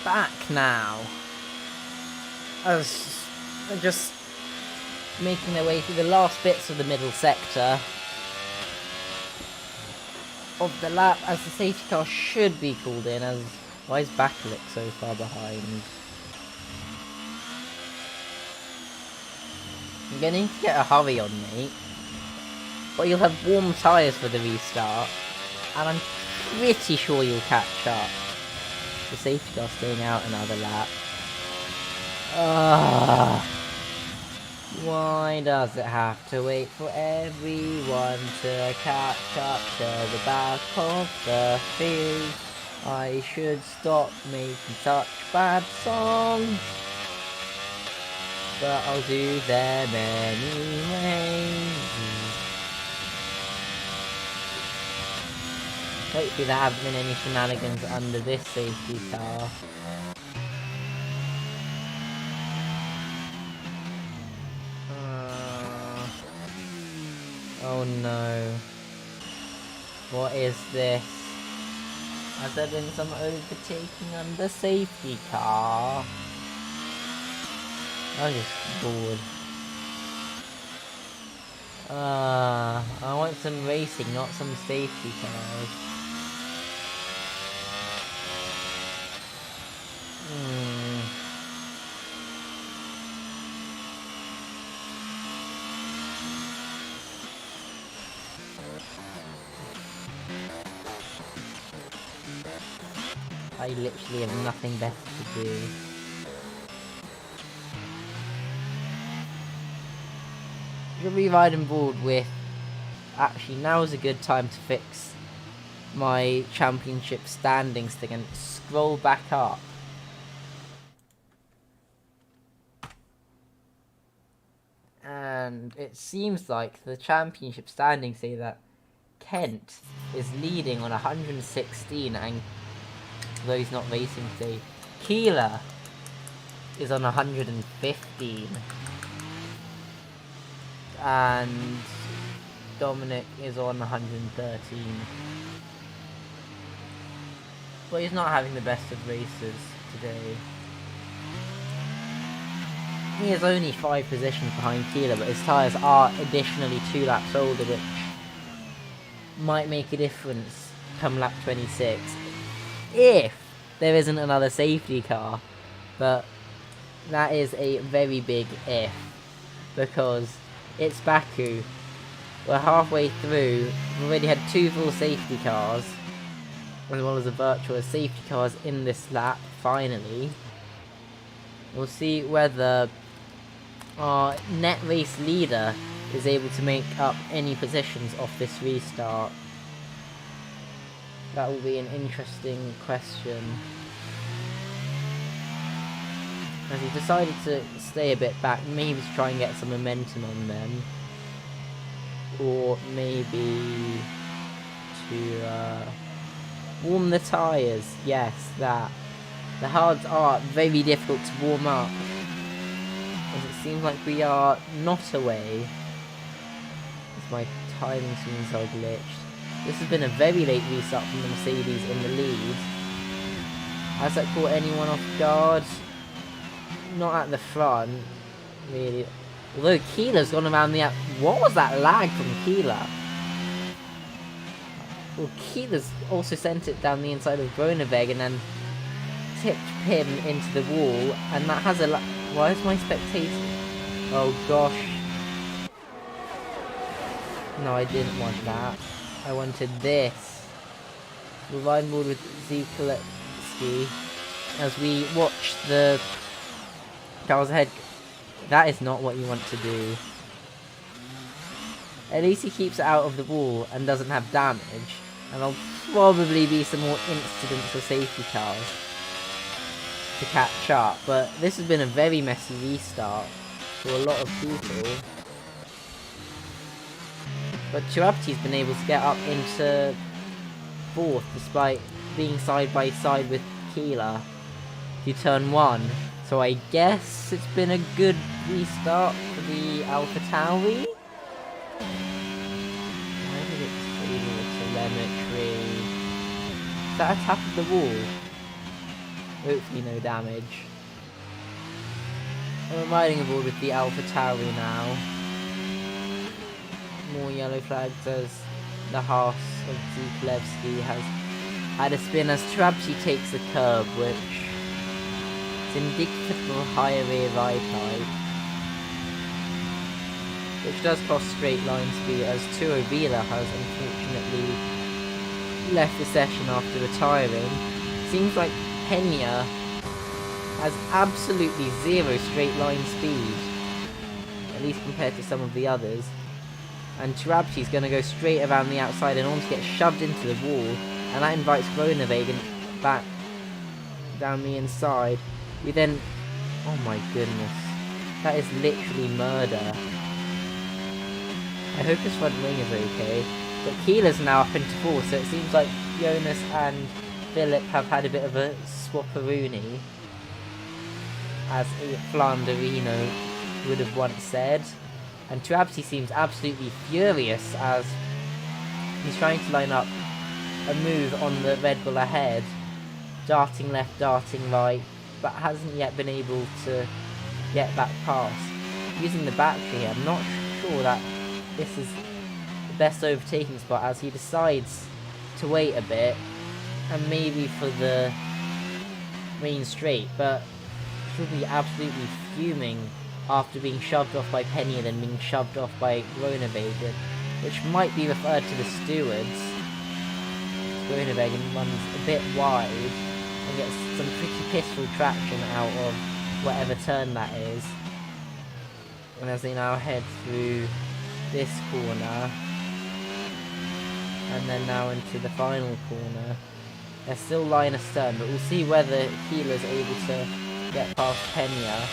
back now. I was just making their way through the last bits of the middle sector of the lap as the safety car should be called in. As why is Bakalik so far behind? I'm going to get a hurry on me, but you'll have warm tyres for the restart, and I'm pretty sure you'll catch up. The safety car staying out another lap. Why does it have to wait for everyone to catch up to the back of the field? I should stop making such bad songs, but I'll do them anyway. Hopefully there haven't been any shenanigans under this safety car. Oh no. What is this? Has there been some overtaking under safety car? I'm just bored. I want some racing, not some safety cars. I literally have nothing better to do. You'll be riding board with... Actually, now is a good time to fix my championship standings thing and scroll back up. And it seems like the championship standings say that Kent is leading on 116, and though he's not racing today, Keeler is on 115, and Dominic is on 113. But he's not having the best of races today. He is only 5 positions behind Keeler, but his tyres are additionally 2 laps older, which might make a difference come lap 26. If there isn't another safety car. But that is a very big if. Because it's Baku. We're halfway through. We've already had 2 full safety cars, as well as a virtual safety cars in this lap, finally. We'll see whether our net race leader is able to make up any positions off this restart. That will be an interesting question. As he decided to stay a bit back, maybe to try and get some momentum on them. Or maybe to warm the tyres. Yes, that. The hards are very difficult to warm up, as it seems like we are not away. As my timing seems are glitched. This has been a very late restart from the Mercedes in the lead. Has that caught anyone off guard? Not at the front, really. Although Keeler's gone around the what was that lag from Keeler? Well, Keeler's also sent it down the inside of Groeneweg and then tipped him into the wall, and that has a why is my spectator? Oh gosh. No, I didn't want that. I wanted this. We'll ride board with Zukalewski as we watch the cars ahead. That is not what you want to do. At least he keeps it out of the wall and doesn't have damage. And there'll probably be some more incidents of safety cars to catch up. But this has been a very messy restart for a lot of people. But Chirapti's been able to get up into 4th despite being side by side with Keeler to turn 1. So I guess it's been a good restart for the AlphaTauri. Why did it disable the telemetry? Is that a tap of the wall? Hopefully no damage. I'm riding aboard with the AlphaTauri now. More yellow flags as the Haas of Zukalewski has had a spin as Chirapti takes the curb, which is indicative of a higher rear ride height, which does cost straight line speed, as Turo Vila has unfortunately left the session after retiring. Seems like Pena has absolutely 0 straight line speed, at least compared to some of the others. And Chirapti's going to go straight around the outside and almost get shoved into the wall, and that invites Groeneweg back down the inside. We then, oh my goodness, that is literally murder. I hope his front wing is okay. But Keeler's now up into 4th, so it seems like Jonas and Philip have had a bit of a swapperoonie, as a Flanderino would have once said. And Chirapti seems absolutely furious as he's trying to line up a move on the Red Bull ahead, darting left, darting right, but hasn't yet been able to get that pass. Using the battery, I'm not sure that this is the best overtaking spot, as he decides to wait a bit and maybe for the main straight, but she'll be absolutely fuming after being shoved off by Penny and then being shoved off by Groeneweg, which might be referred to the stewards. Groeneweg runs a bit wide and gets some pretty pistol traction out of whatever turn that is. And as they now head through this corner, and then now into the final corner, they're still line astern, but we'll see whether Keeler's able to get past Pena.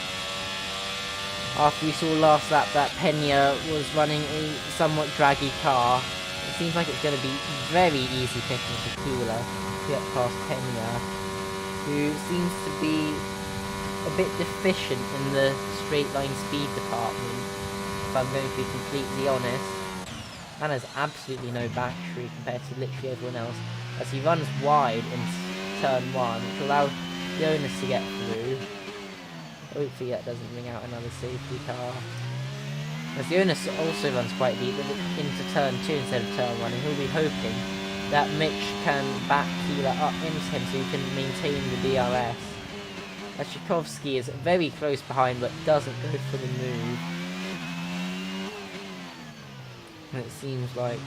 After we saw last lap that Pena was running a somewhat draggy car, It seems like it's going to be very easy picking for Keeler to get past Kenya, who seems to be a bit deficient in the straight line speed department, if I'm going to be completely honest, and has absolutely no battery compared to literally everyone else, as he runs wide in turn 1, which will allow Jonas to get through. Hopefully that doesn't bring out another safety car. As Jonas also runs quite deep into turn 2 instead of turn 1, and he'll be hoping that Mitch can back Keeler up into him so he can maintain the DRS. As Tchaikovsky is very close behind but doesn't go for the move. And it seems like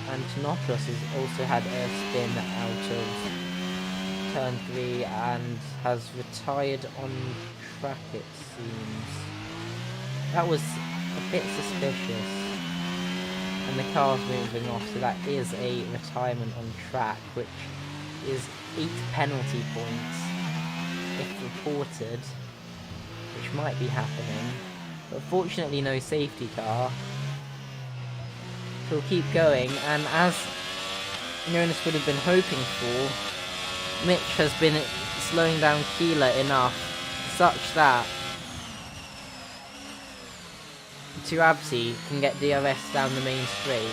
Antonopoulos has also had a spin out of turn 3 and has retired on track, it seems. That was a bit suspicious. And the car's moving off, so that is a retirement on track, which is 8 penalty points if reported, which might be happening. But fortunately no safety car. He'll keep going, and as Jonas would have been hoping for, Mitch has been slowing down Keeler enough such that Turabzi can get DRS down the main straight.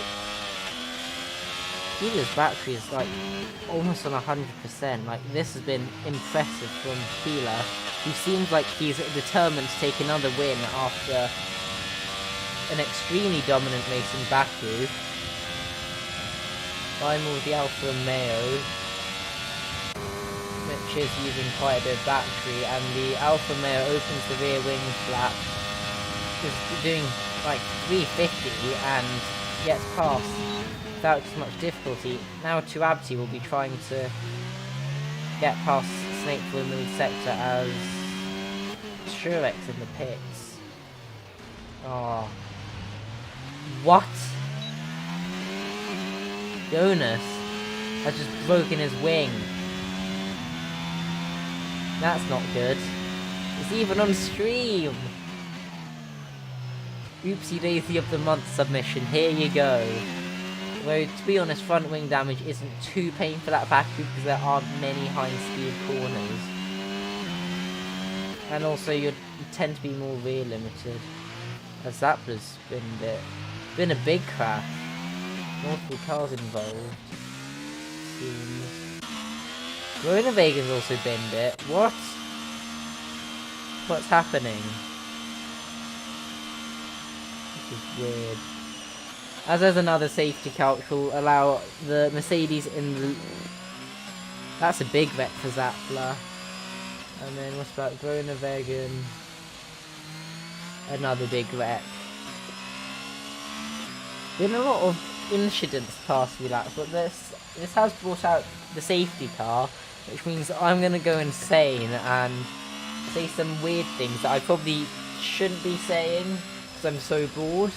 Keeler's battery is like almost on 100%. Like, this has been impressive from Keeler, who seems like he's determined to take another win after an extremely dominant race in Baku. Final with the Alfa Romeo. Mitch is using quite a bit of battery, and the Alfa Romeo opens the rear wing flap. Is doing like 350 and gets past without too much difficulty. Now Turabzi will be trying to get past Snakeville in the sector as Shurex in the pits. Oh. What? Jonas has just broken his wing. That's not good. It's even on stream. Oopsie Daisy of the Month submission, here you go. Though, to be honest, front wing damage isn't too painful at Baku because there aren't many high speed corners. And also you tend to be more rear limited. As that was been a big crash. Multiple cars involved. Seems. Groenewegen has also binned it. What? What's happening? This is weird. As there's another safety car which will allow the Mercedes in the... That's a big wreck for Zappler. And then what's about Groenewegen? Another big wreck. Been a lot of incidents past few laps, but this has brought out the safety car, which means I'm going to go insane and say some weird things that I probably shouldn't be saying because I'm so bored.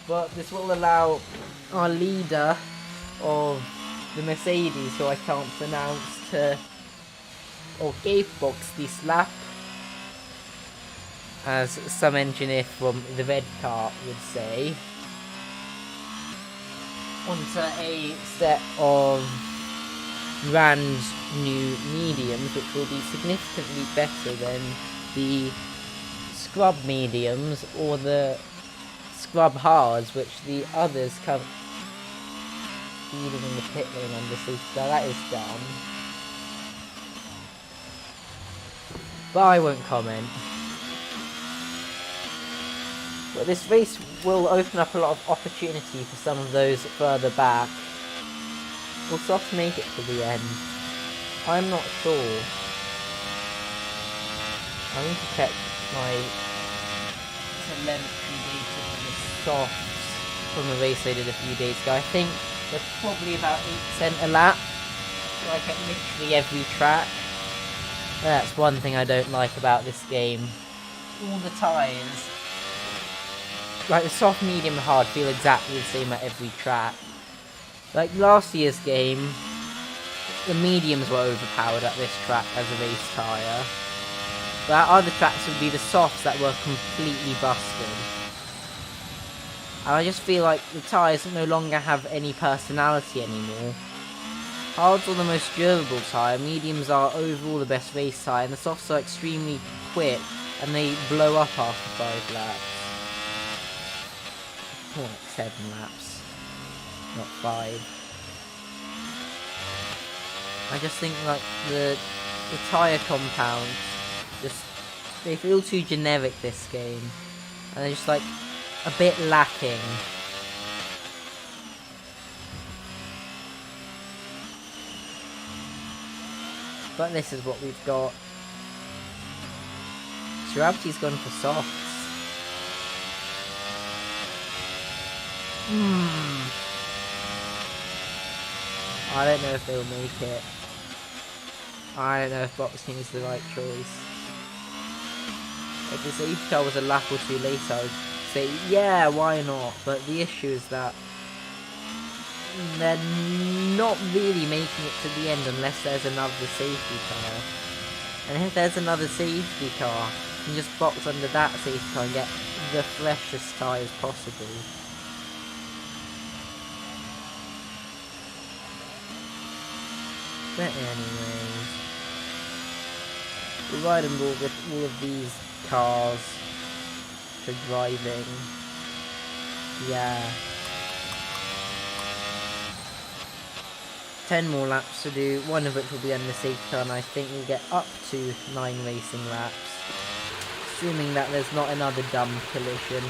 But this will allow our leader of the Mercedes, who I can't pronounce, to box this lap, as some engineer from the red car would say, onto a set of brand new mediums, which will be significantly better than the scrub mediums or the scrub hards, which the others come feeding in the pit lane under safety. That is done. But I won't comment. But this race will open up a lot of opportunity for some of those further back. Will Soft make it to the end? I'm not sure. I need to check my telemetry data for the Softs from a race I did a few days ago. I think they're probably about 8% a lap. Like at literally every track. That's one thing I don't like about this game. All the tyres, like the soft, medium, and hard, feel exactly the same at every track. Like last year's game, the mediums were overpowered at this track as a race tyre. But at other tracks would be the softs that were completely busted. And I just feel like the tyres no longer have any personality anymore. Hards are the most durable tyre, mediums are overall the best race tyre, and the softs are extremely quick and they blow up after 5 laps. More like 7 laps, not 5. I just think like the tyre compounds they feel too generic this game, and they're just like a bit lacking. But this is what we've got. Gravity gone for softs. I don't know if they'll make it. I don't know if boxing is the right choice. If the safety car was a lap or two later, I would say, yeah, why not? But the issue is that they're not really making it to the end unless there's another safety car. And if there's another safety car, you can just box under that safety car and get the freshest tyres possible. But anyways, we're riding ball with all of these cars for driving. Yeah. 10 more laps to do, one of which will be under safety car, and I think we'll get up to 9 racing laps. Assuming that there's not another dumb collision.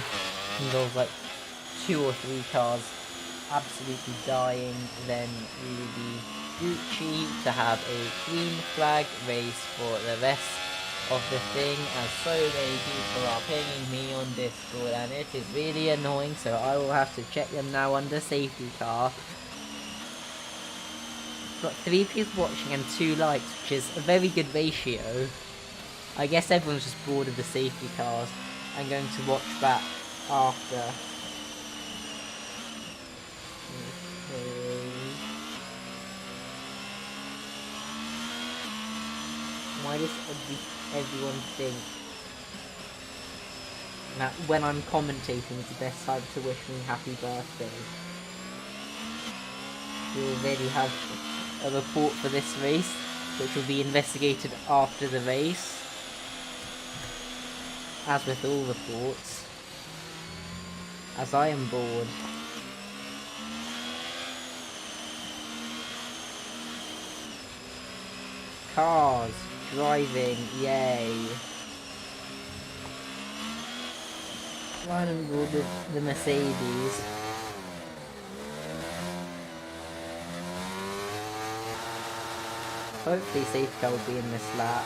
Involves like 2 or 3 cars absolutely dying, then we will be Gucci to have a green flag race for the rest of the thing, as so many people are pinging me on Discord and it is really annoying, so I will have to check them now under safety car. Got 3 people watching and 2 likes, which is a very good ratio. I guess everyone's just bored of the safety cars and going to watch that after. Why does everyone think that when I'm commentating it's the best time to wish me happy birthday? We already have a report for this race, which will be investigated after the race. As with all reports. As I am bored. Cars. Driving, yay. Right on board with the Mercedes. Hopefully safety car will be in this lap.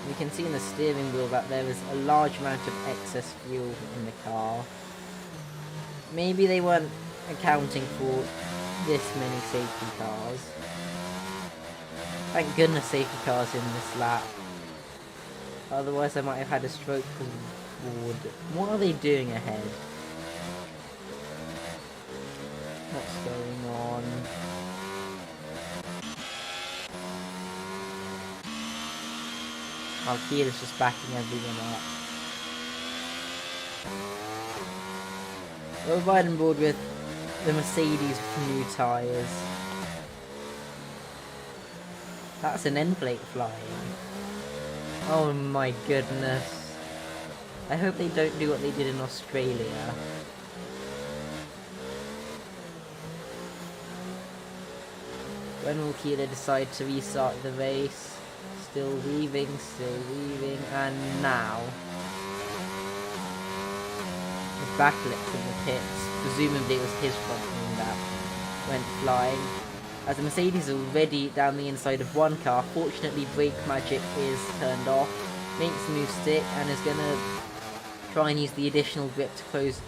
You can see in the steering wheel that there is a large amount of excess fuel in the car. Maybe they weren't accounting for this many safety cars. Thank goodness safety cars in this lap. Otherwise I might have had a stroke board. What are they doing ahead? What's going on? Kia's just backing everyone up. We're riding board with the Mercedes with new tyres. That's an end plate flying. Oh my goodness. I hope they don't do what they did in Australia. When will Kia decide to restart the race? Still weaving, and now. His backlips in the pits. Presumably it was his front wing that went flying. As the Mercedes are already down the inside of one car, fortunately brake magic is turned off. Makes the move stick and is going to try and use the additional grip to close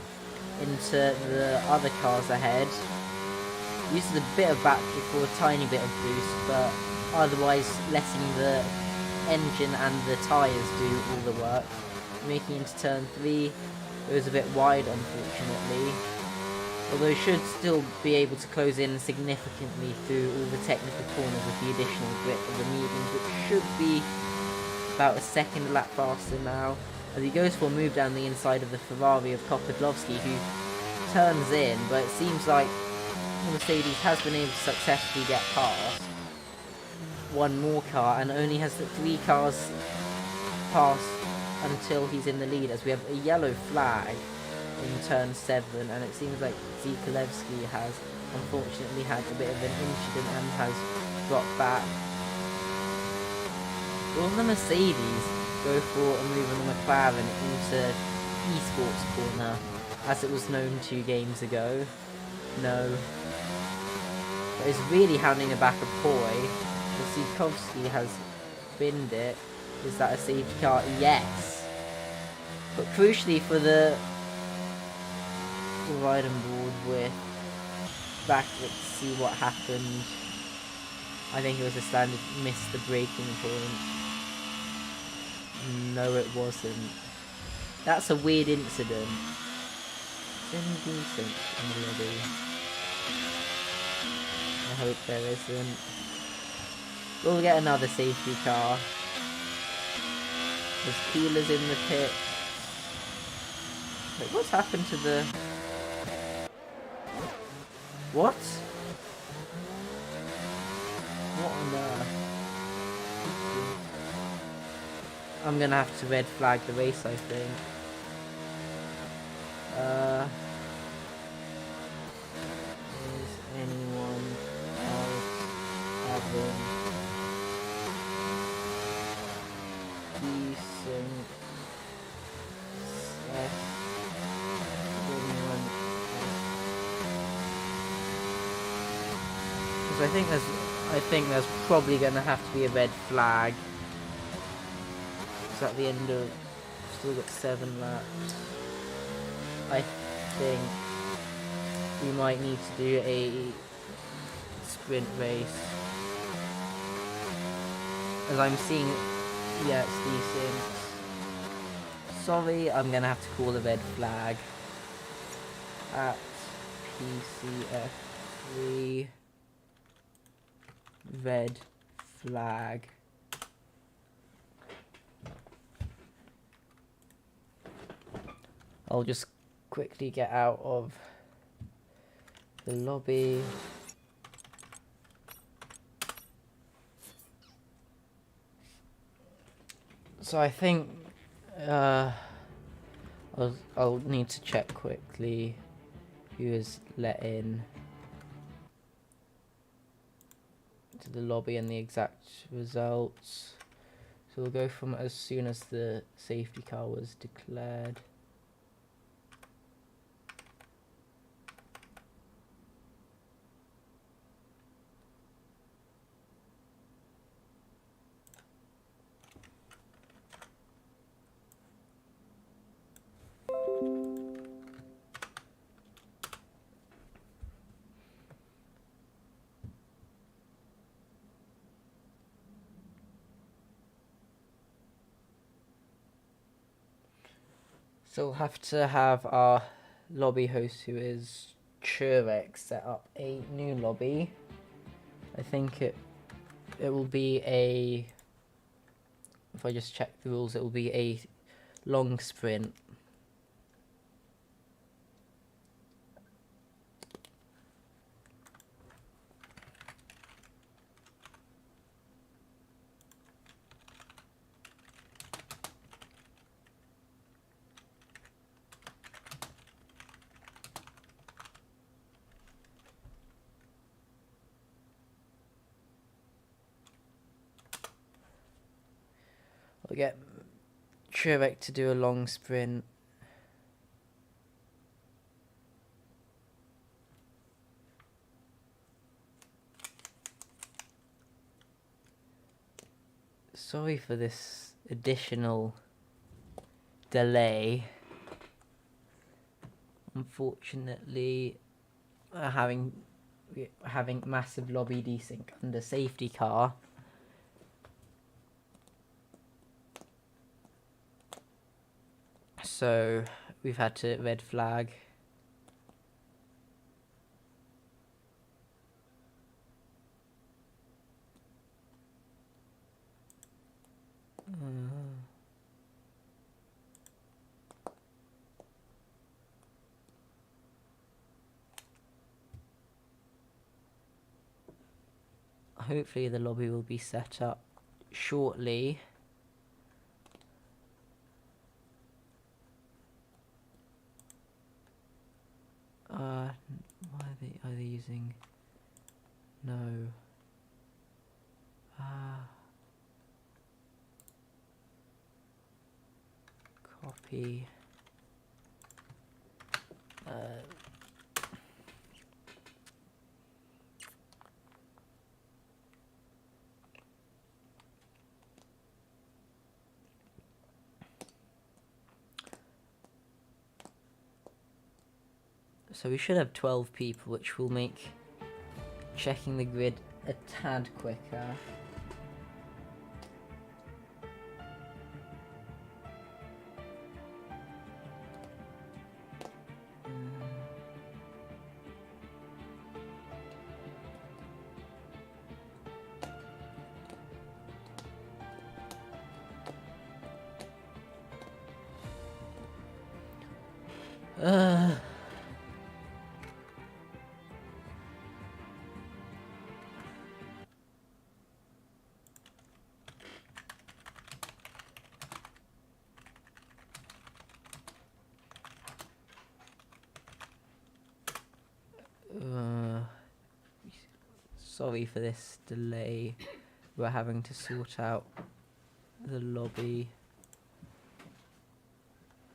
into the other cars ahead. Uses a bit of battery for a tiny bit of boost, but otherwise letting the engine and the tyres do all the work. Making into turn 3, it was a bit wide unfortunately. Although should still be able to close in significantly through all the technical corners with the additional grip of the mediums, which should be about a second a lap faster now. As he goes for a move down the inside of the Ferrari of Kopodlovsky, who turns in, but it seems like Mercedes has been able to successfully get past one more car and only has the 3 cars past until he's in the lead, as we have a yellow flag in turn 7, and it seems like Zikolevsky has unfortunately had a bit of an incident and has dropped back. Will the Mercedes go for a move on the McLaren into esports corner, as it was known 2 games ago? No. But it's really hounding back a Poi. Zikovsky has binned it. Is that a safety car? Yes. But crucially for the ride and board with back, let's see what happened. I think it was a standard missed the braking point. No, it wasn't. That's a weird incident. Is there any decent in the lobby? I hope there isn't. We'll get another safety car. There's Keeler's in the pit. Wait, what's happened to the... What? What on earth? I'm gonna have to red flag the race, I think. Is anyone else having decent sex? Anyone else? Because I think there's probably gonna have to be a red flag. At the end of, still got 7 laps. I think we might need to do a sprint race, as I'm seeing. Yeah, it's decent. Sorry, I'm gonna have to call a red flag at PCF3. Red flag. I'll just quickly get out of the lobby. So I think I'll need to check quickly who is let in to the lobby and the exact results. So we'll go from as soon as the safety car was declared. So we'll have to have our lobby host, who is Churek, set up a new lobby. I think it will be a, if I just check the rules, it will be a long sprint. I'll get Churek to do a long sprint. Sorry for this additional delay. Unfortunately, having massive lobby desync under safety car. So we've had to red flag. hopefully the lobby will be set up shortly. Why are they using no copy so we should have 12 people, which will make checking the grid a tad quicker. Sorry for this delay. We're having to sort out the lobby.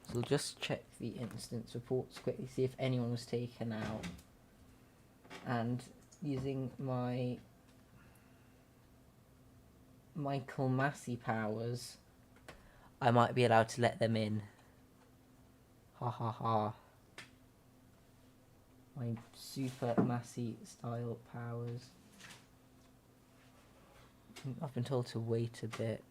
So we'll just check the instance reports quickly, see if anyone was taken out. And using my Michael Massey powers, I might be allowed to let them in. Ha ha ha. My super Massey style powers. I've been told to wait a bit.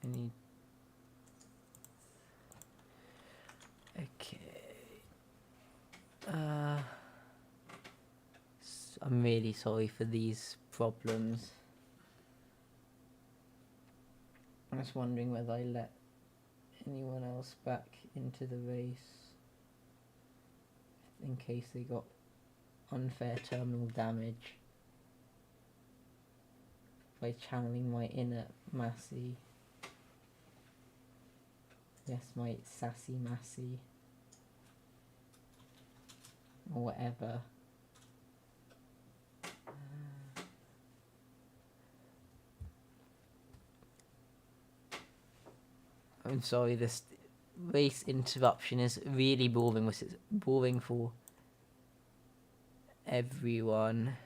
I need... Okay. I'm really sorry for these problems. I was wondering whether I let anyone else back into the race in case they got unfair terminal damage by channeling my inner Massey. Yes, my sassy Massey. Or whatever. I'm sorry, this race interruption is really boring. It's boring for everyone.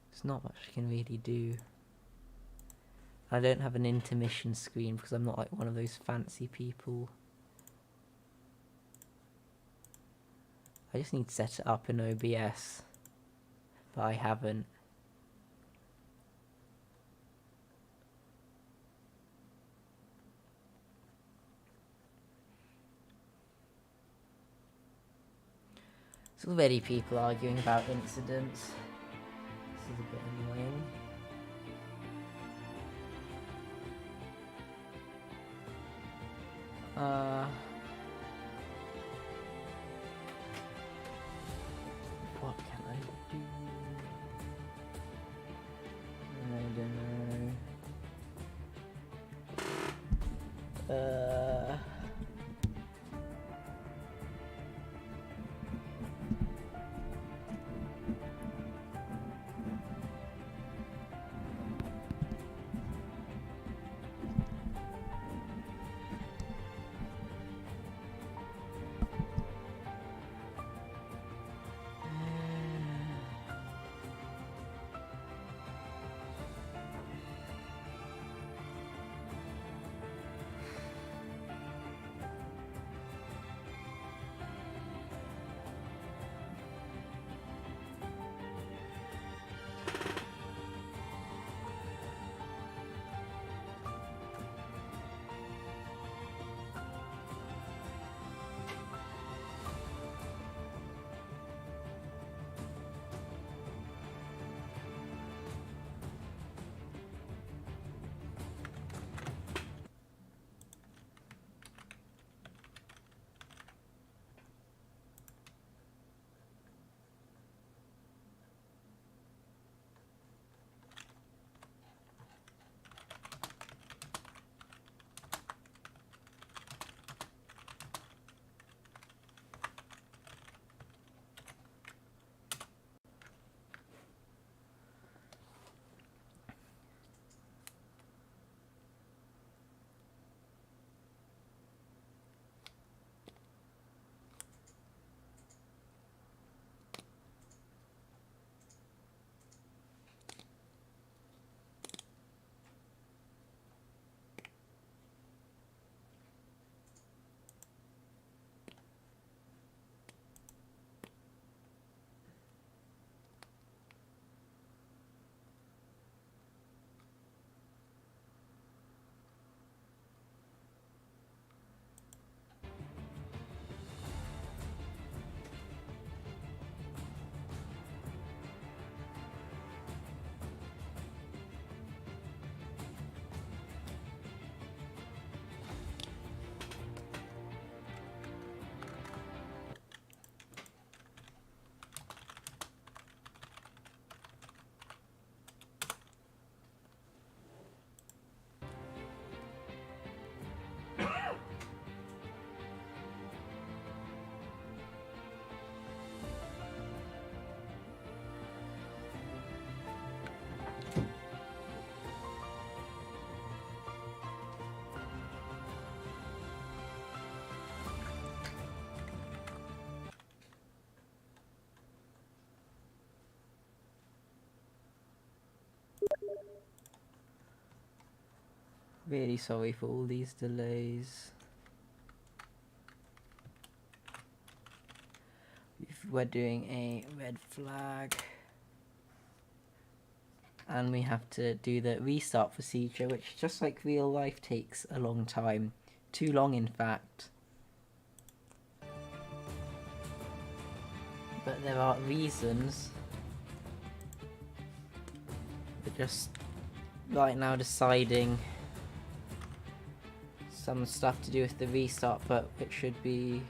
There's not much I can really do. I don't have an intermission screen because I'm not like one of those fancy people. I just need to set it up in OBS, but I haven't. It's already people arguing about incidents. This is a bit annoying. What can I do? I don't know. Really sorry for all these delays. We're doing a red flag. And we have to do the restart procedure, which, just like real life, takes a long time. Too long, in fact. But there are reasons. We're just right now deciding some stuff to do with the restart, but it should be...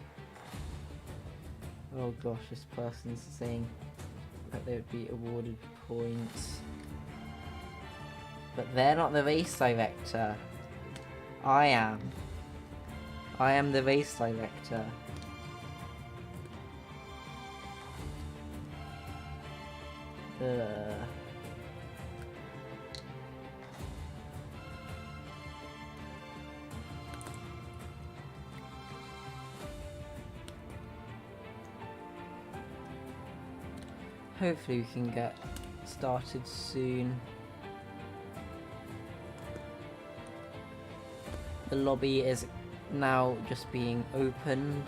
Oh gosh, this person's saying that they would be awarded points. But they're not the race director. I am. I am the race director. Hopefully we can get started soon. The lobby is now just being opened.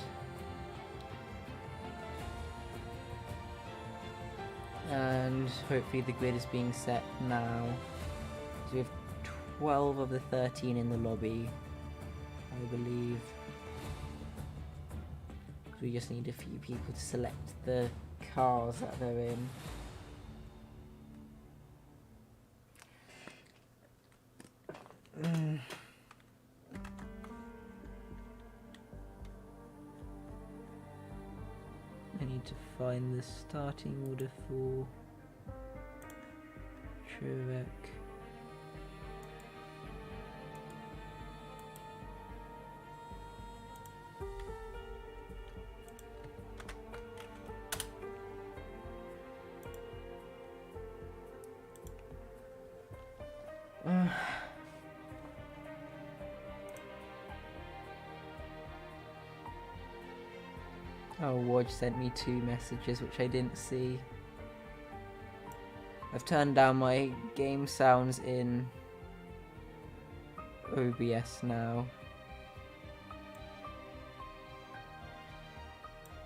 And hopefully the grid is being set now. So we have 12 of the 13 in the lobby, I believe. We just need a few people to select the cars that they're in. I need to find the starting order for Trek. Oh, Wodge sent me 2 messages which I didn't see. I've turned down my game sounds in OBS now.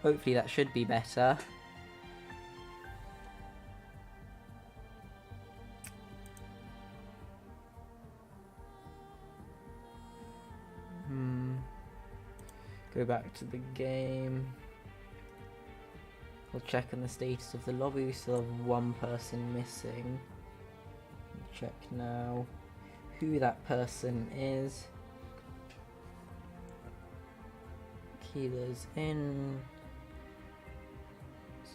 Hopefully that should be better. Go back to the game. We'll check on the status of the lobby. We still have 1 person missing. Check now who that person is. Kilo's in.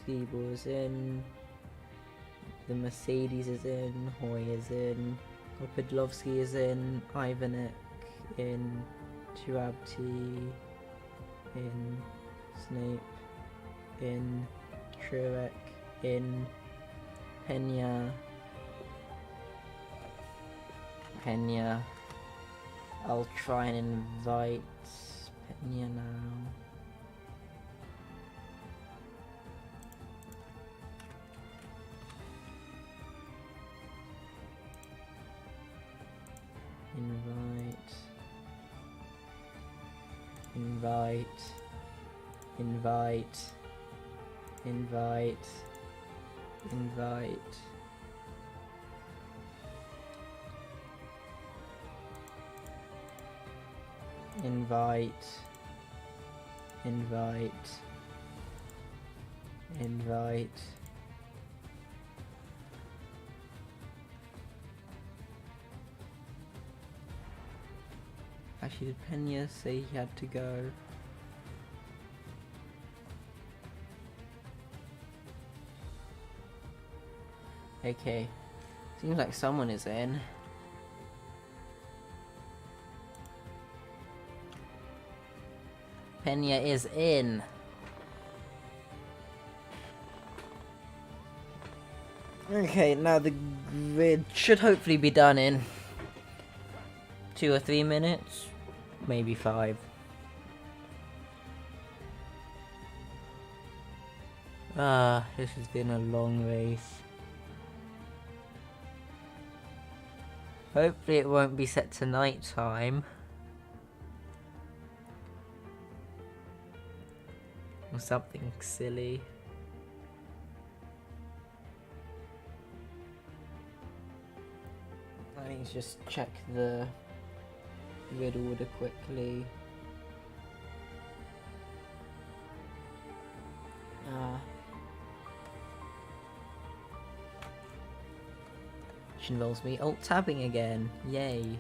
Steve is in. The Mercedes is in. Hoy is in. Kopidlovsky is in. Ivanek in. Chirabti in. Snape in. Trueck in. Pena. I'll try and invite Pena now. Invite. Actually, did Pena say he had to go? Okay, seems like someone is in. Pena is in. Okay, now the grid should hopefully be done in 2 or 3 minutes, maybe 5. This has been a long race. Hopefully it won't be set to night time. Or something silly. I need to just check the grid order quickly. Which involves me alt-tabbing again. Yay.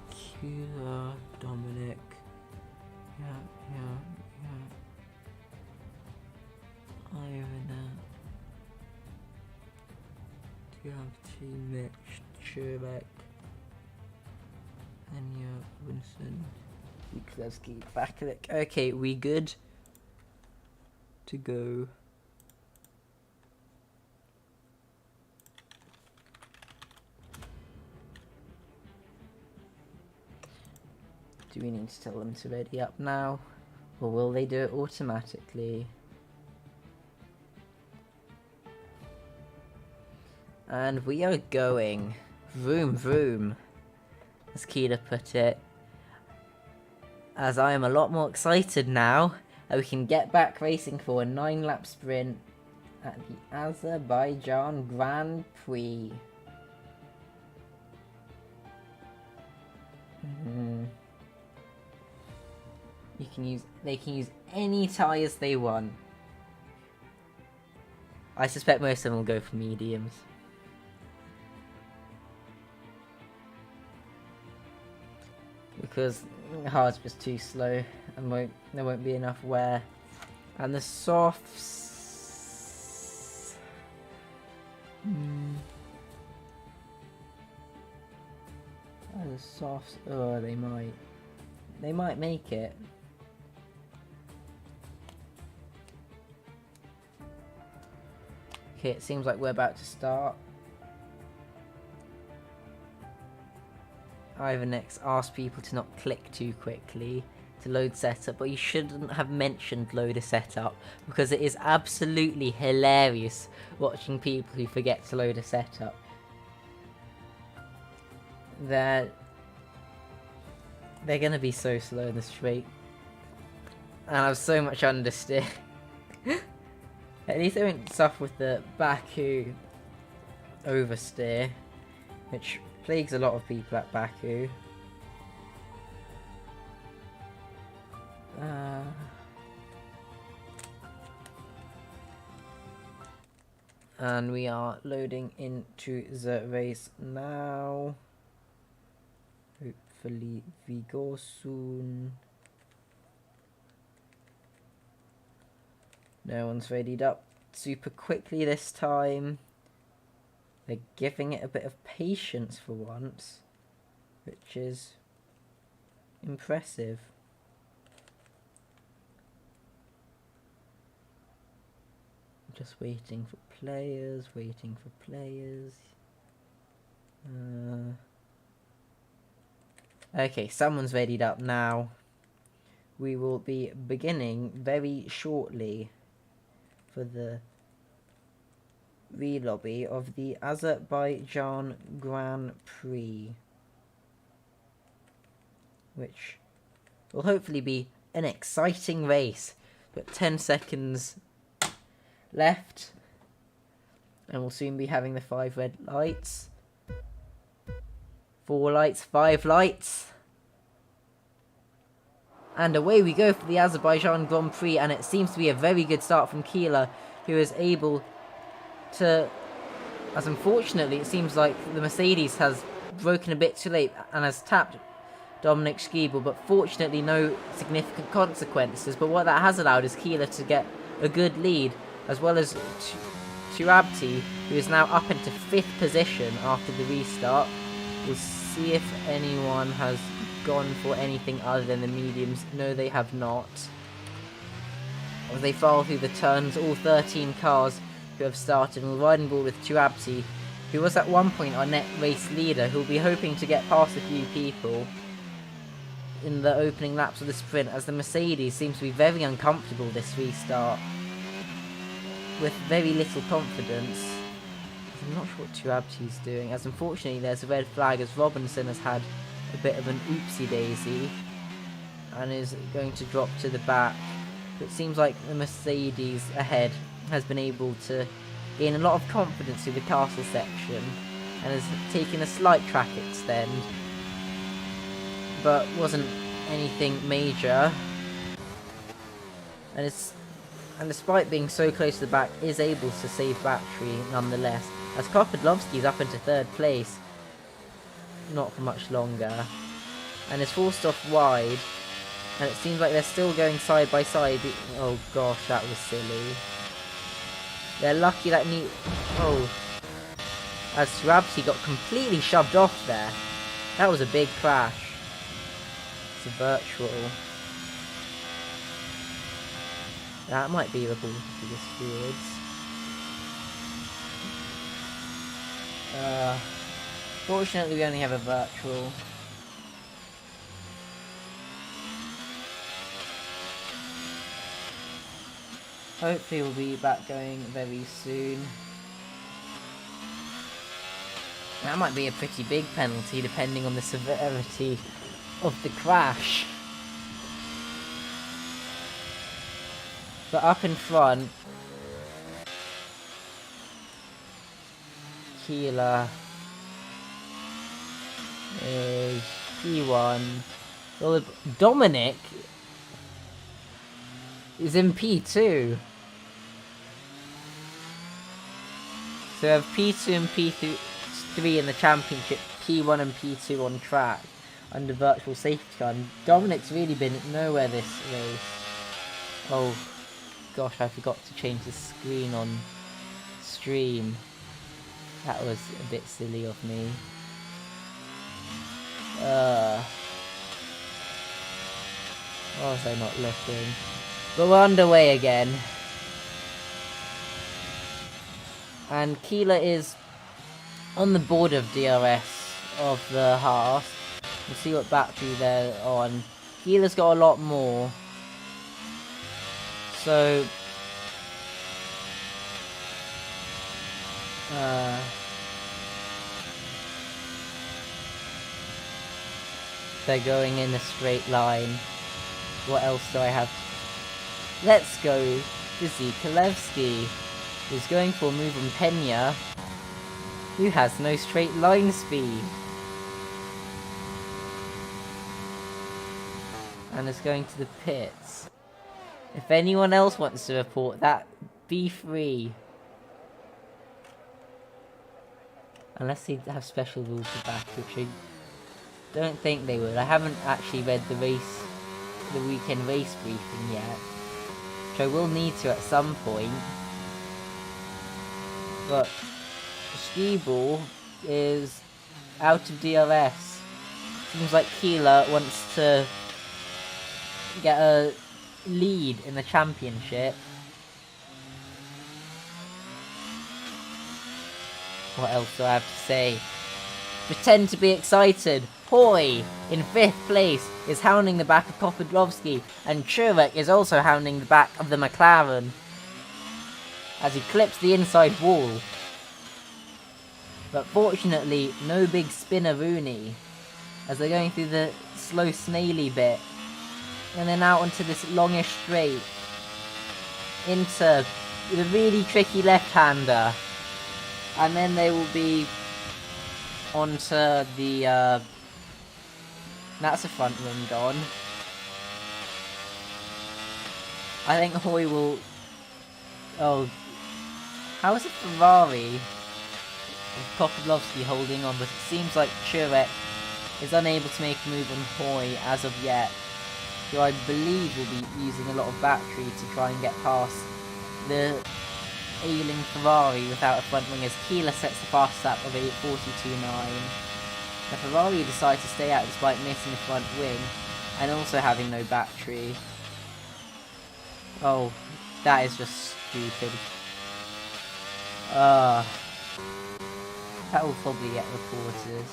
Kira, Dominic. Yeah. Irina. Gravity, Mitch, Churbeck. Anya, Winston. Wiklewski, Bakalik. Okay, we good to go. Do we need to tell them to ready up now? Or will they do it automatically? And we are going. Vroom vroom. As Keela put it. As I am a lot more excited now that we can get back racing for a 9-lap sprint at the Azerbaijan Grand Prix. They can use any tyres they want. I suspect most of them will go for mediums. Because hard's just too slow and there won't be enough wear. And the softs... Oh, the softs... Oh, they might make it. Okay, it seems like we're about to start. Ivanix asked people to not click too quickly to load setup, but you shouldn't have mentioned loader setup because it is absolutely hilarious watching people who forget to load a setup. They're gonna be so slow in the straight, and I have so much understeer. At least they won't suffer with the Baku oversteer, which plagues a lot of people at Baku. And we are loading into the race now. Hopefully we go soon. No one's readied up super quickly this time. They're giving it a bit of patience for once, which is impressive. Just waiting for players, Okay, someone's readied up now. We will be beginning very shortly for the re-lobby of the Azerbaijan Grand Prix, which will hopefully be an exciting race. But 10 seconds left, and we'll soon be having the 5 red lights, 4 lights, 5 lights. And away we go for the Azerbaijan Grand Prix, and it seems to be a very good start from Keela, who is able to, as unfortunately it seems like the Mercedes has broken a bit too late and has tapped Dominic Schiebel, but fortunately no significant consequences. But what that has allowed is Keela to get a good lead, as well as Turabti, who is now up into 5th position after the restart. We'll see if anyone has gone for anything other than the mediums. No, they have not. As they file through the turns, all 13 cars who have started will ride and ball with Turabti, who was at one point our net race leader, who will be hoping to get past a few people in the opening laps of the sprint, as the Mercedes seems to be very uncomfortable this restart, with very little confidence. I'm not sure what Turabti's doing, as unfortunately there's a red flag as Robinson has had a bit of an oopsie daisy and is going to drop to the back. But it seems like the Mercedes ahead has been able to gain a lot of confidence through the castle section and has taken a slight track extend, but wasn't anything major. And despite being so close to the back, is able to save battery nonetheless, as Kopodlovsky's up into third place, not for much longer, and is forced off wide, and it seems like they're still going side by side. Oh gosh, that was silly. They're lucky that as Turabti got completely shoved off there. That was a big crash. It's a virtual. That might be the ball for the stewards. Fortunately, we only have a virtual. Hopefully, we'll be back going very soon. That might be a pretty big penalty, depending on the severity of the crash. But up in front, Keeler is P1. Well, Dominic is in P2. So we have P2 and P3 in the championship, P1 and P2 on track under virtual safety car. And Dominic's really been nowhere this race. Oh gosh, I forgot to change the screen on stream. That was a bit silly of me. Why was I not looking? But we're underway again. And Keeler is on the border of DRS of the Haas. We'll see what battery they're on. Keeler's got a lot more. So they're going in a straight line. What else do I have? Let's go to Zikalevsky, who's going for a move on Pena, who has no straight line speed. And is going to the pits. If anyone else wants to report that, be free. Unless they have special rules for back, which I don't think they would. I haven't actually read the weekend race briefing yet, which I will need to at some point. But Skiball is out of DRS. Seems like Keeler wants to get a lead in the championship. What else do I have to say? Pretend to be excited. Hoy, in 5th place, is hounding the back of Kopodlovsky, and Churek is also hounding the back of the McLaren as he clips the inside wall. But fortunately, no big spinneroonie as they're going through the slow snaily bit, and then out onto this longish straight into the really tricky left-hander, and then they will be onto the that's a front wing gone. I think Hoy will... Oh, how is a Ferrari of Kopodlovsky holding on, but it seems like Churek is unable to make a move on Hoy as of yet, who I believe will be using a lot of battery to try and get past the ailing Ferrari without a front wing, as Keeler sets the fastest lap of 8:42.9. The Ferrari decides to stay out despite missing the front wing and also having no battery. Oh, that is just stupid. That will probably get reported.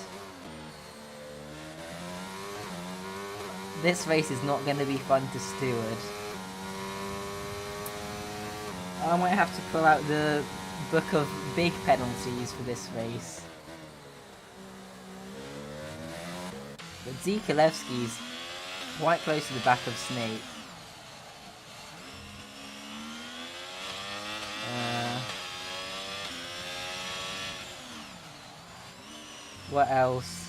This race is not going to be fun to steward. I might have to pull out the book of big penalties for this race. But Zikolevsky's quite close to the back of Snake. What else?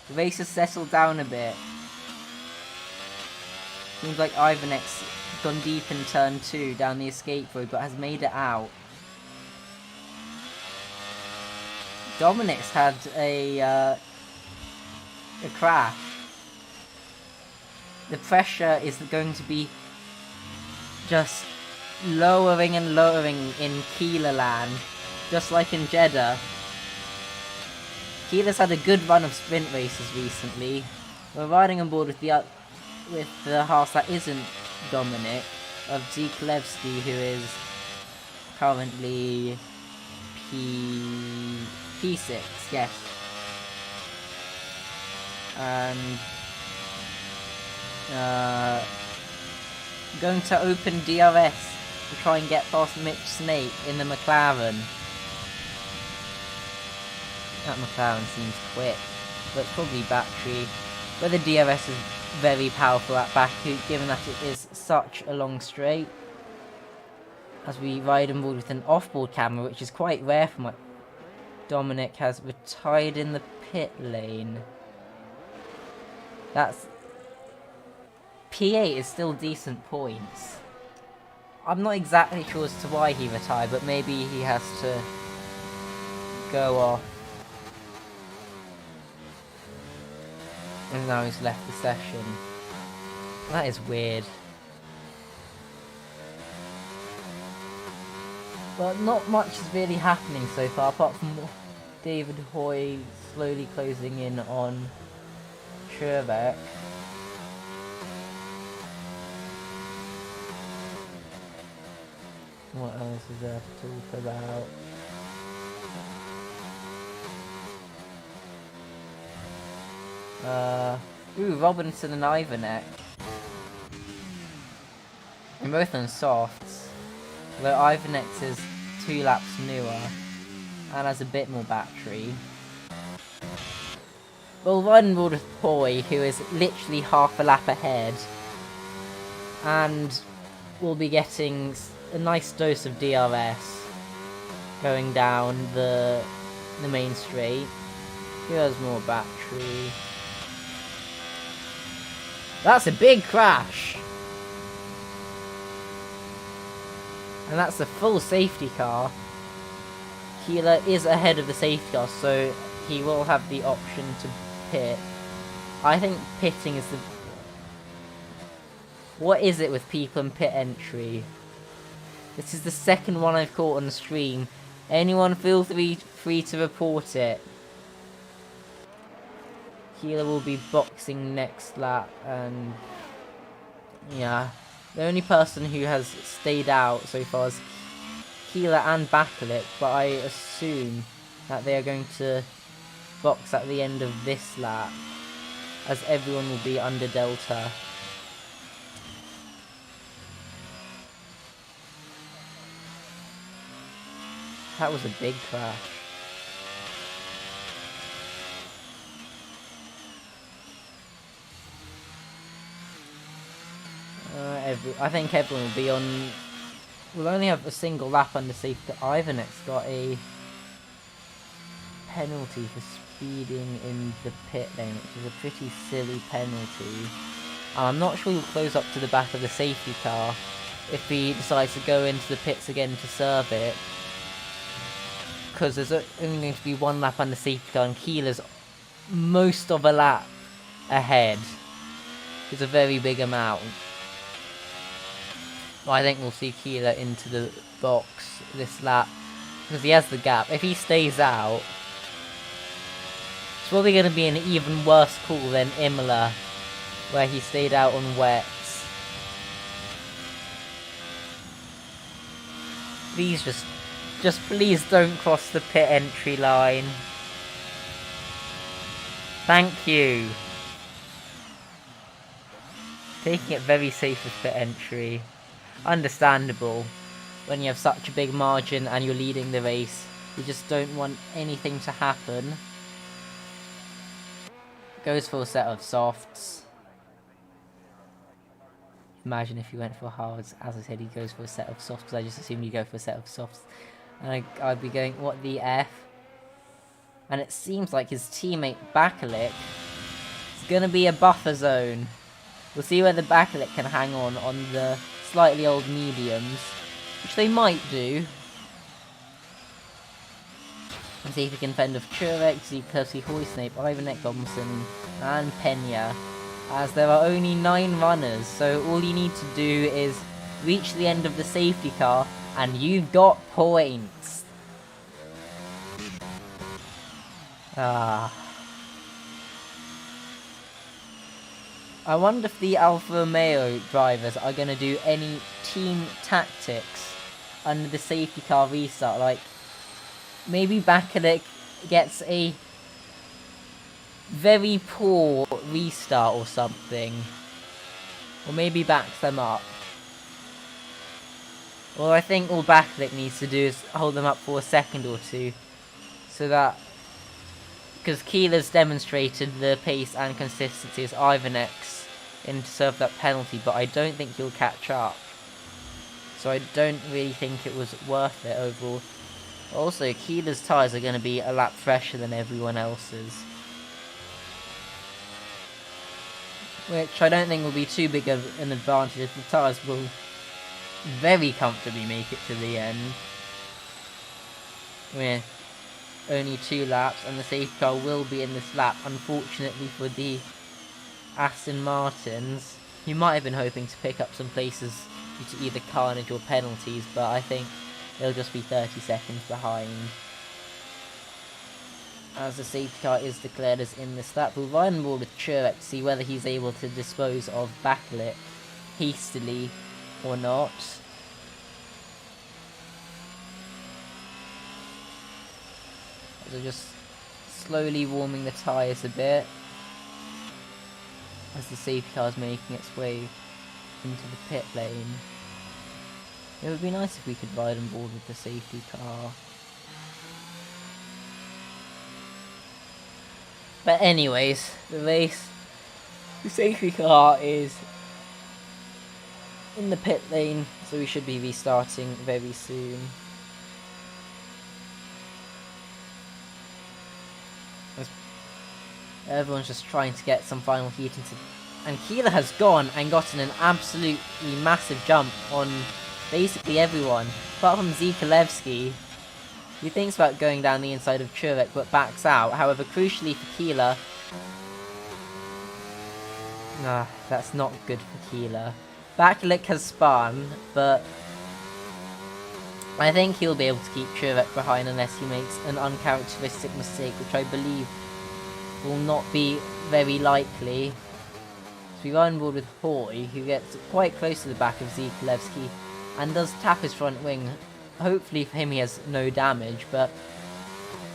The race has settled down a bit. Seems like Ivanek's gone deep in turn 2 down the escape road, but has made it out. Dominic's had a crash. The pressure is going to be just lowering and lowering in Keeler land, just like in Jeddah. Keeler's had a good run of sprint races recently. We're riding on board with the horse that isn't Dominic, of Zikolevsky, who is currently P6, yes. And going to open DRS to try and get past Mitch Snake in the McLaren. That McLaren seems quick, but it's probably battery. But the DRS is very powerful at Baku, given that it is such a long straight. As we ride on board with an off-board camera, which is quite rare from what Dominic has retired in the pit lane. That's... P8 is still decent points. I'm not exactly sure as to why he retired, but maybe he has to go off. And now he's left the session. That is weird. Well, not much is really happening so far, apart from David Hoy slowly closing in on Scherbeck. What else is there to talk about? Robinson and Ivanek. They're both on softs, though Ivanek's is 2 laps newer and has a bit more battery. We'll run board with Hoy, who is literally half a lap ahead, and we'll be getting a nice dose of DRS going down the main straight. Who has more battery? That's a big crash! And that's a full safety car. Keeler is ahead of the safety car, so he will have the option to pit. I think pitting is the... What is it with people in pit entry? This is the second one I've caught on the stream. Anyone feel free to report it. Keeler will be boxing next lap, and yeah, the only person who has stayed out so far is Keeler and Bakalik, but I assume that they are going to box at the end of this lap, as everyone will be under Delta. That was a big crash. I think everyone will be on... We'll only have a single lap under safety. Ivanek's got a penalty for speeding in the pit lane, which is a pretty silly penalty. I'm not sure he'll close up to the back of the safety car if he decides to go into the pits again to serve it. Because there's only going to be 1 lap under safety car, and Keeler's most of a lap ahead. It's a very big amount. I think we'll see Keeler into the box this lap, because he has the gap. If he stays out, it's probably going to be an even worse call than Imola, where he stayed out on wets. Please just please don't cross the pit entry line. Thank you. Taking it very safe with pit entry. Understandable. when you have such a big margin and you're leading the race. You just don't want anything to happen. Goes for a set of softs. Imagine if you went for hards. As I said, he goes for a set of softs, because I just assumed you go for a set of softs. And I'd be going, what the F? And it seems like his teammate Bakalik is going to be a buffer zone. We'll see whether Bakalik can hang on the slightly old mediums, which they might do. And see if he can fend off Churek, Zikowski, Hoysnape, Ivanek, Thompson, and Pena. As there are only 9 runners, so all you need to do is reach the end of the safety car, and you've got points. I wonder if the Alfa Romeo drivers are going to do any team tactics under the safety car restart. Like, maybe Bakalik gets a very poor restart or something. Or maybe backs them up. Or I think all Bakalik needs to do is hold them up for a second or two. So that... because Keeler's demonstrated the pace and consistency as Ivanek's in to serve that penalty, but I don't think he'll catch up. So I don't really think it was worth it overall. Also, Keeler's tyres are going to be a lap fresher than everyone else's, which I don't think will be too big of an advantage, if the tyres will very comfortably make it to the end. With only 2 laps, and the safety car will be in this lap, unfortunately for the Aston Martins, who might have been hoping to pick up some places due to either carnage or penalties, but I think they'll just be 30 seconds behind. As the safety car is declared as in this lap, we'll ride on board with Churek to see whether he's able to dispose of Bakalik hastily or not. So just slowly warming the tyres a bit as the safety car is making its way into the pit lane. It would be nice if we could ride on board with the safety car. But anyways, the safety car is in the pit lane, so we should be restarting very soon. Everyone's just trying to get some final heat into... And Keeler has gone and gotten an absolutely massive jump on basically everyone, apart from Zikolevsky, who thinks about going down the inside of Churek but backs out. However, crucially for Keeler... that's not good for Keeler. Bakalik has spun, but I think he'll be able to keep Churek behind unless he makes an uncharacteristic mistake, which I believe will not be very likely. So we ride on board with Hoy, who gets quite close to the back of Zikolevsky and does tap his front wing. Hopefully for him he has no damage, but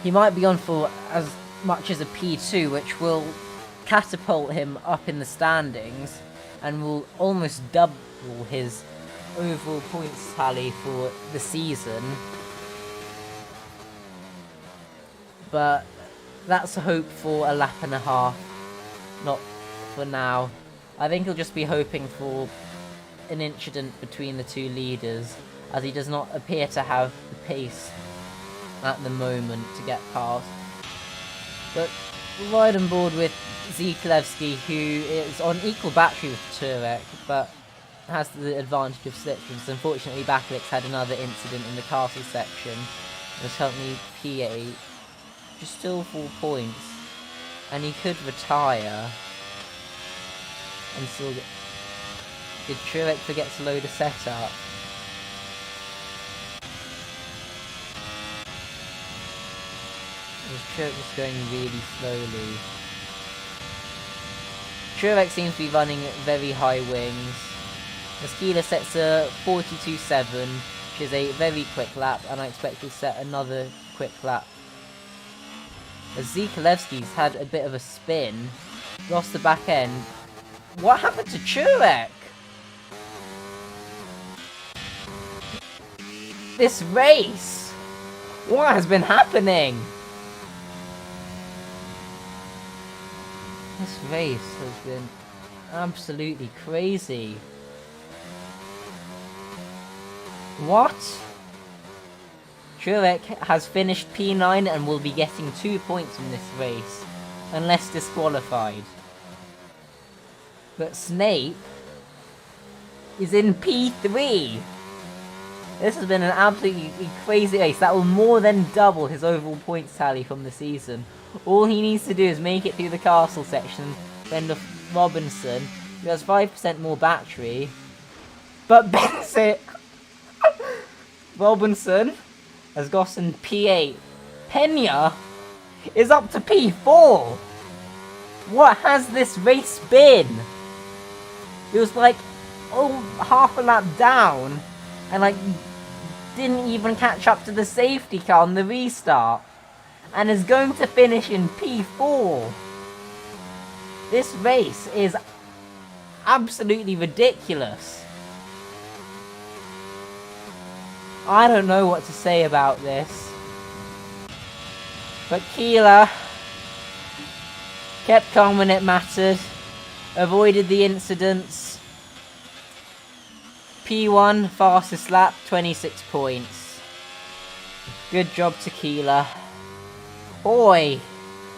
he might be on for as much as a P2, which will catapult him up in the standings and will almost double his overall points tally for the season. But that's a hope for a lap and a half, not for now. I think he'll just be hoping for an incident between the two leaders, as he does not appear to have the pace at the moment to get past. But we'll ride on board with Zikolevsky, who is on equal battery with Turek, but has the advantage of slipstreams. Unfortunately, Bakalik's had another incident in the castle section. It was currently P8. Just still 4 points, and he could retire and still get... Did Churek forget to load a setup? Was Churek just going really slowly? Churek seems to be running very high wings. Keeler sets a 42.7, which is a very quick lap, and I expect he'll set another quick lap. As Zikolevsky's had a bit of a spin, lost the back end. What happened to Churek? this race? What has been happening? This race has been absolutely crazy. What? Truex has finished P9 and will be getting 2 points in this race, unless disqualified. But Snape is in P3. This has been an absolutely crazy race. That will more than double his overall points tally from the season. All he needs to do is make it through the castle section, fend off Robinson, who has 5% more battery. But Bennett, Robinson has gotten P8. Pena is up to P4. What has this race been? It was like, half a lap down, and like didn't even catch up to the safety car on the restart, and is going to finish in P4. This race is absolutely ridiculous. I don't know what to say about this. But Keeler kept calm when it mattered, avoided the incidents. P1, fastest lap, 26 points. Good job to Keeler. Hoy,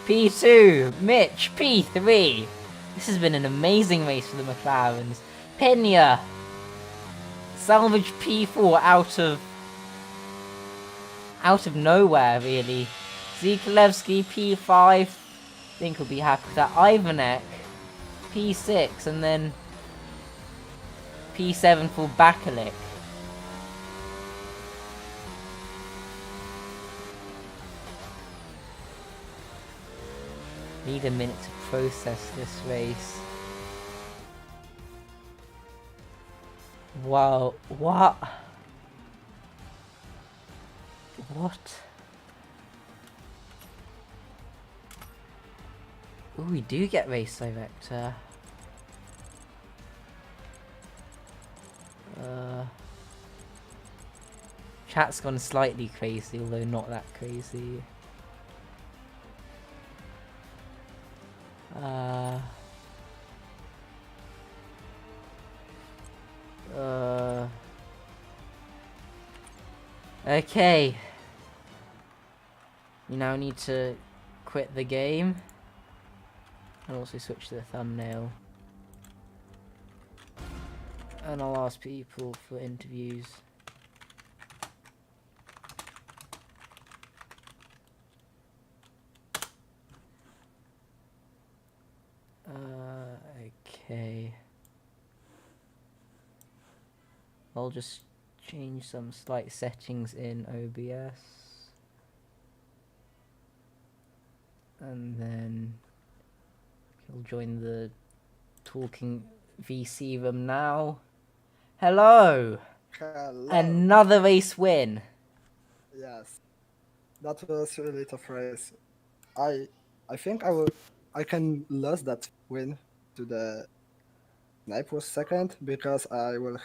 P2, Mitch, P3. This has been an amazing race for the McLarens. Pena, salvage P4 out of nowhere, really. Zikolevsky, P5, think we'll be happy with that. Ivanek, P6, and then P7 for Bakalik. Need a minute to process this race. Wow, what? What? Oh, we do get race director. Chat's gone slightly crazy, although not that crazy. Okay. You now need to quit the game. And also switch to the thumbnail. And I'll ask people for interviews. Okay. I'll just change some slight settings in OBS. And then he'll join the talking VC room now. Hello! Hello. Another race win. Yes, that was really tough race. I think I can lose that win to the Snipe was second because I will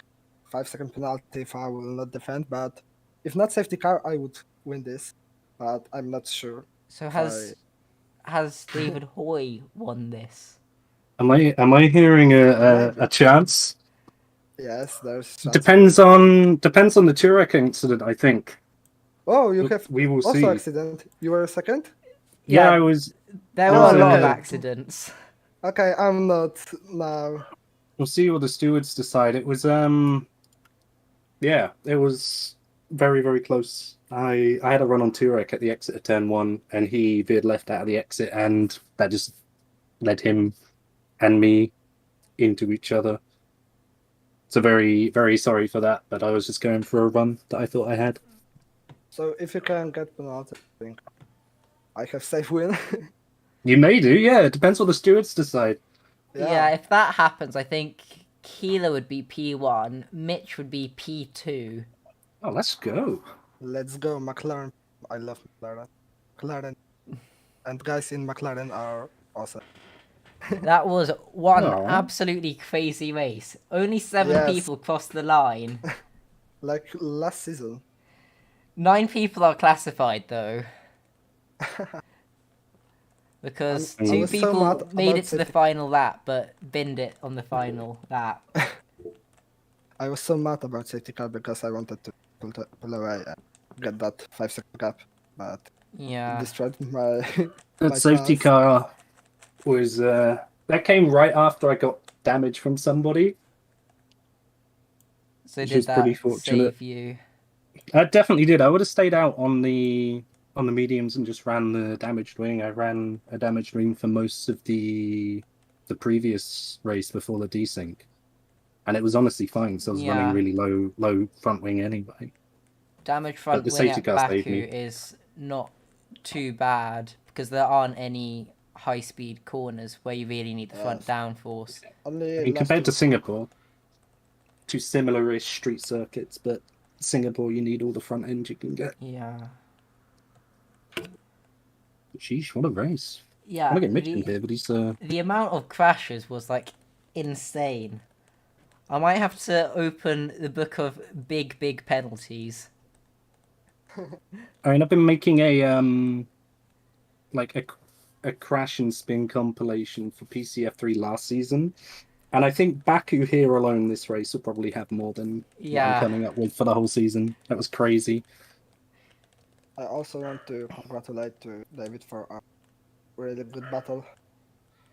5-second penalty if I will not defend. But if not safety car, I would win this. But I'm not sure. So has David Hoy won this? Am I hearing a Maybe. chance? Yes, there's chance. Depends on the Turek incident, I think. Oh, you have We will also see. accident. You were second? Yeah, I was. There I were was, a lot of uh, accidents. Okay, I'm not now. We'll see what the stewards decide. It was yeah, it was very, very close. I had a run on Turek at the exit of turn 1, and he veered left out of the exit, and that just led him and me into each other. So very, very sorry for that, but I was just going for a run that I thought I had. So if you can get penalty, I think I have safe win. You may do, yeah. It depends what the stewards decide. Yeah, if that happens, I think Keeler would be P1, Mitch would be P2. Oh, let's go. Let's go, McLaren. I love McLaren. McLaren. And guys in McLaren are awesome. That was one Aw. absolutely crazy race. Only 7 Yes. people crossed the line. Like last season. 9 people are classified though. Because I 2 was so people mad made about it to the safety- final lap, but binned it on the final lap. I was so mad about safety car because I wanted to pull away and get that 5-second gap, but it Yeah. destroyed my That my safety plans. car was that came right after I got damage from somebody, So which did was pretty that fortunate. save you? I definitely did. I would have stayed out on the mediums and just ran the damaged wing. I ran a damaged wing for most of the previous race before the desync, and it was honestly fine. So I was running Yeah. really low front wing anyway. Damage But front the wing safety at car saved Baku me. is not too bad because there aren't any high speed corners where you really need the front Yes. downforce. I Only mean, last compared to two. Singapore, two similar-ish street circuits, but Singapore you need all the front end you can get. Yeah. Sheesh, what a race! I Yeah. want to get Mitch in here, but he's The amount of crashes was like insane. I might have to open the book of big penalties. I mean, I've been making like a crash and spin compilation for PC F3 last season, and I think Baku here alone this race will probably have more than what I'm Yeah. coming up with for the whole season. That was crazy. I also want to congratulate to David for a really good battle.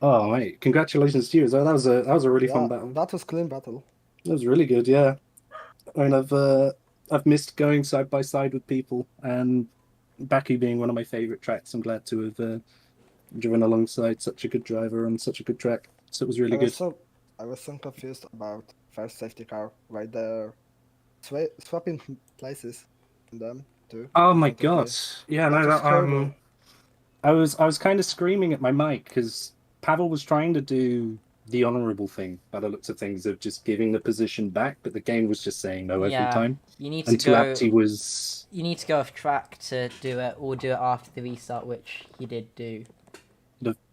Oh mate, congratulations to you! That was a really fun Yeah, battle. that was clean battle. That was really good. Yeah, I mean, I've missed going side by side with people, and Baku being one of my favorite tracks. I'm glad to have driven alongside such a good driver on such a good track. So it was really good. I was so confused about first safety car right there, swapping places in them too. Oh in my front of god! me. Yeah, That no, was terrible. I was kind of screaming at my mic because Pavel was trying to do the honourable thing by the looks of things of just giving the position back, but the game was just saying no every Yeah. time. You need to Until go. Apti was You need to go off track to do it, or do it after the restart, which he did do.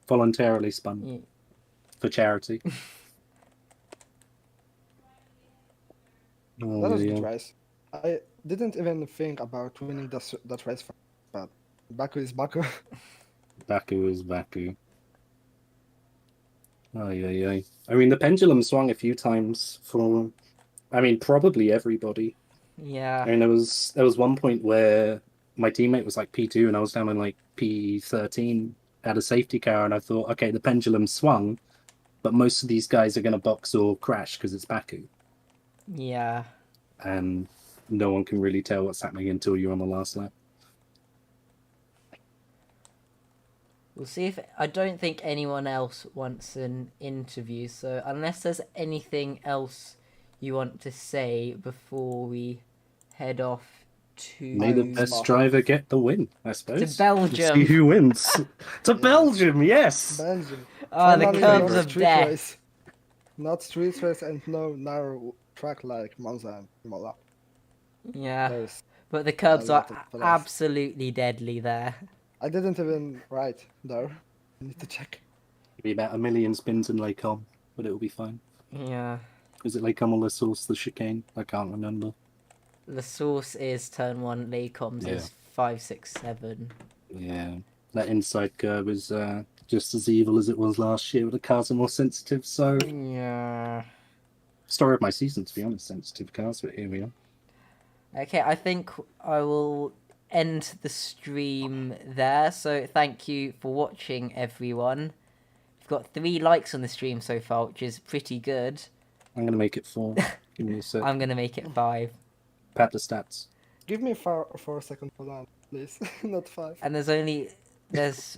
voluntarily spun Yeah. for charity. Oh, That was a yeah, good yeah. race. I didn't even think about winning that race, but Baku is Baku. Baku is Baku. Oh, yeah, yeah. I mean, the pendulum swung a few times for, I mean, probably everybody. Yeah. I mean, there was one point where my teammate was like P2 and I was down in like P13 at a safety car, and I thought, okay, the pendulum swung, but most of these guys are going to box or crash because it's Baku, Yeah. and no one can really tell what's happening until you're on the last lap. We'll see if... I don't think anyone else wants an interview, so unless there's anything else you want to say before we head off to... May the best driver get the win, I suppose. Belgium. See who wins. To Yes. Belgium, yes. Belgium. Oh, the Finally, curbs not of street death. race. Not street race and no narrow track like Monza and Imola. Yeah. There's But the curbs lot are of place. absolutely deadly there. I didn't even write there. I need to check. It'll be about a million spins in Lacom, but it'll be fine. Yeah. Is it Lacom or La Source, the chicane? I can't remember. The source is turn 1, Laycoms Yeah. is 5, 6, 7. Yeah. That inside curve is just as evil as it was last year, but the cars are more sensitive, so... Yeah. Story of my season, to be honest, sensitive cars, but here we are. Okay, I think I will end the stream there. So thank you for watching, everyone. We've got 3 likes on the stream so far, which is pretty good. I'm going to make it 4. Give me a sec. I'm going to make it 5. Pat the stats. Give me 4 seconds for that, please. Not 5. And there's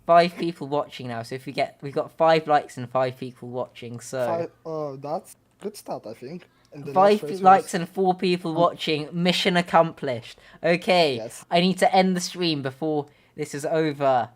5 people watching now. So if we've got 5 likes and 5 people watching. So Oh, that's good start, I think. And the 5 last race likes was- and 4 people watching. Mission accomplished. Okay, Yes. I need to end the stream before this is over.